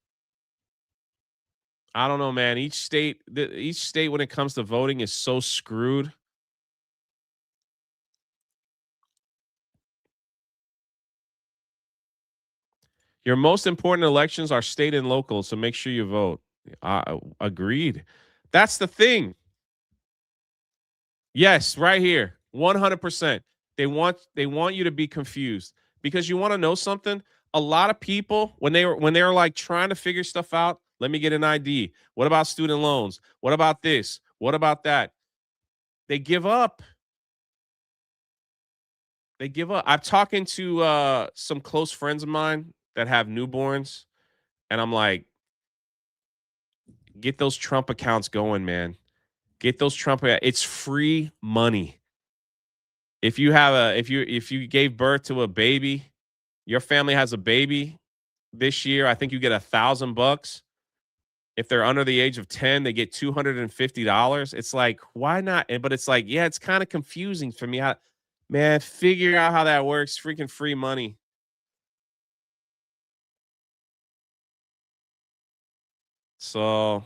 I don't know, man. Each state when it comes to voting is so screwed. Your most important elections are state and local, so make sure you vote. Agreed. That's the thing. Yes, right here. 100%. They want you to be confused because you want to know something? A lot of people when they were like trying to figure stuff out, let me get an ID. What about student loans? What about this? What about that? They give up. They give up. I'm talking to some close friends of mine that have newborns, and I'm like, get those Trump accounts going, man. Get those Trump. It's free money. If you have if you gave birth to a baby, your family has a baby this year, I think you get $1,000. If they're under the age of 10, they get $250. It's like, why not? But it's like, yeah, it's kind of confusing for me. Man, figure out how that works. Freaking free money. So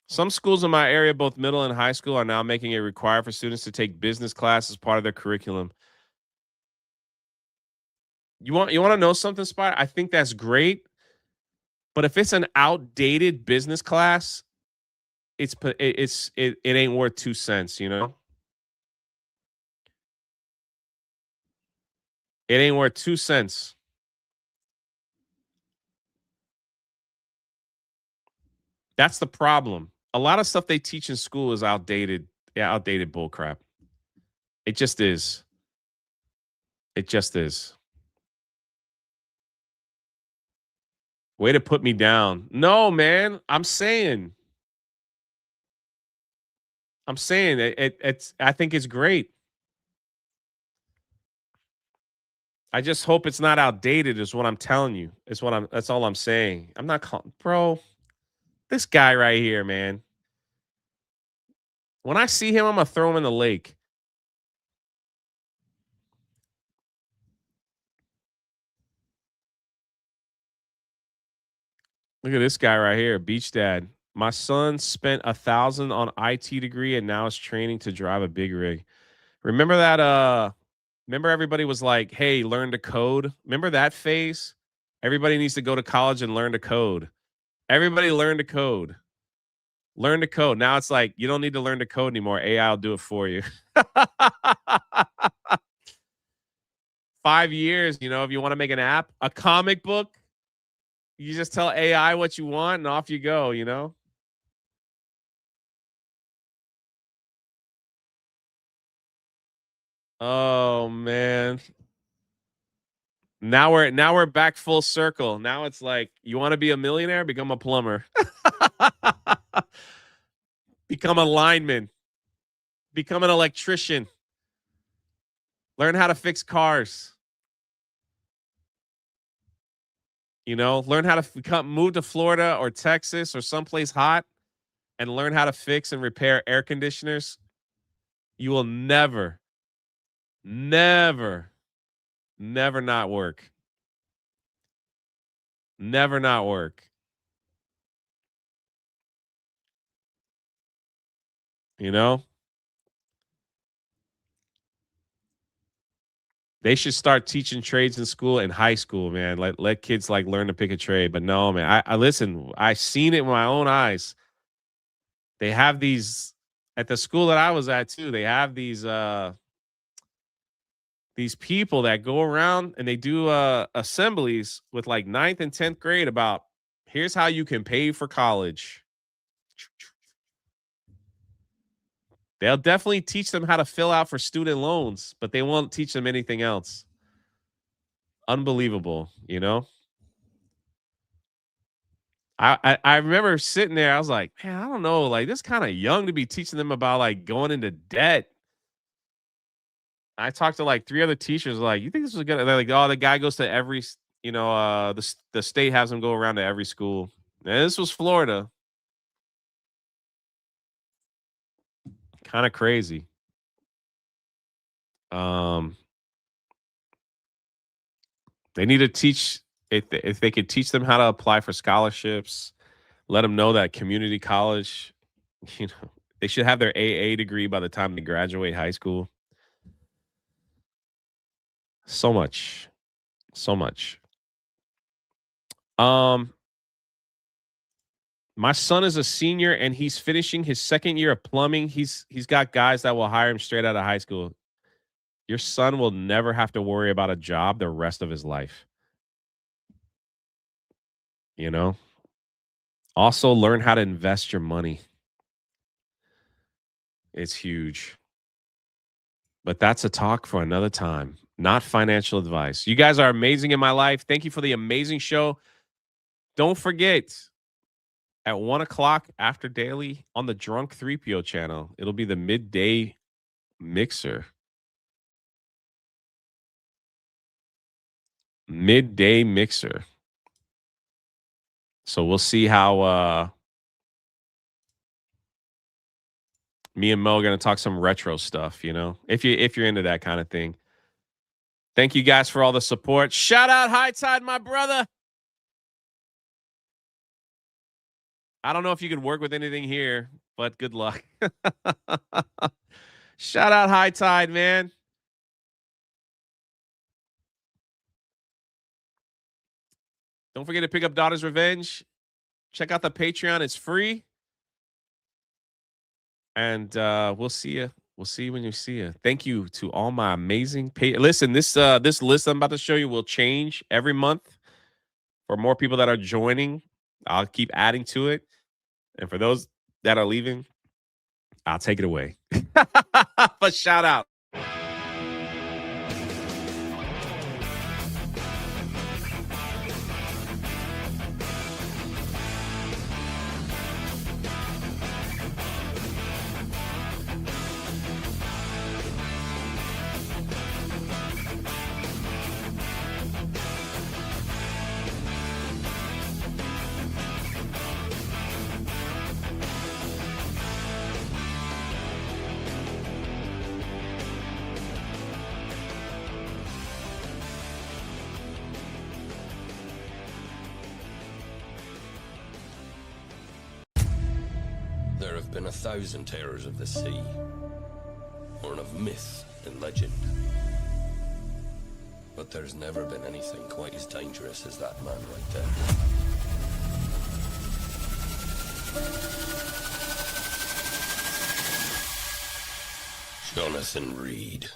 some schools in my area, both middle and high school, are now making it required for students to take business class as part of their curriculum. You want to know something, Spot? I think that's great. But if it's an outdated business class, it ain't worth 2 cents, you know? It ain't worth 2 cents. That's the problem. A lot of stuff they teach in school is outdated. Yeah, outdated bullcrap. It just is. It just is. Way to put me down. No, man. I'm saying it's I think it's great. I just hope it's not outdated is what I'm telling you. That's all I'm saying. I'm not calling, bro. This guy right here, man. When I see him, I'm gonna throw him in the lake. Look at this guy right here, Beach Dad. My son spent $1,000 on IT degree and now is training to drive a big rig. Remember that? Remember everybody was like, "Hey, learn to code." Remember that phase? Everybody needs to go to college and learn to code. Everybody learn to code. Learn to code. Now it's like you don't need to learn to code anymore. AI will do it for you. 5 years, you know, if you want to make an app, a comic book, you just tell AI what you want and off you go, you know? Oh man. Now we're back full circle. Now it's like, you want to be a millionaire? Become a plumber. Become a lineman. Become an electrician. Learn how to fix cars. You know, learn how to move to Florida or Texas or someplace hot and learn how to fix and repair air conditioners. You will never not work. Never not work. You know? They should start teaching trades in school in high school, man. Let kids like learn to pick a trade. But no, man. I listen, I seen it with my own eyes. They have these at the school that I was at too. They have these people that go around and they do assemblies with like 9th and 10th grade about here's how you can pay for college. They'll definitely teach them how to fill out for student loans, but they won't teach them anything else. Unbelievable, you know? I remember sitting there, I was like, man, I don't know, like this is kind of young to be teaching them about like going into debt. I talked to like 3 other teachers, like, you think this is good? And they're like, oh, the guy goes to every, you know, the state has him go around to every school. And this was Florida. Kind of crazy. They need to teach if they could teach them how to apply for scholarships, let them know that community college, you know, they should have their AA degree by the time they graduate high school. So much. My son is a senior and he's finishing his second year of plumbing. He's got guys that will hire him straight out of high school. Your son will never have to worry about a job the rest of his life. You know? Also, learn how to invest your money. It's huge. But that's a talk for another time, not financial advice. You guys are amazing in my life. Thank you for the amazing show. Don't forget, at 1 o'clock after daily on the Drunk 3PO channel, it'll be the midday mixer. Midday mixer. So we'll see how me and Mo are going to talk some retro stuff, you know, if you're into that kind of thing. Thank you guys for all the support. Shout out High Tide, my brother. I don't know if you could work with anything here, but good luck. Shout out High Tide, man. Don't forget to pick up Daughter's Revenge. Check out the Patreon. It's free. And we'll see you. We'll see you when you see you. Thank you to all my amazing listen, this list I'm about to show you will change every month for more people that are joining. I'll keep adding to it. And for those that are leaving, I'll take it away. But shout out. There have been 1,000 terrors of the sea, born of myth and legend. But there's never been anything quite as dangerous as that man right there. Jonathan Reed.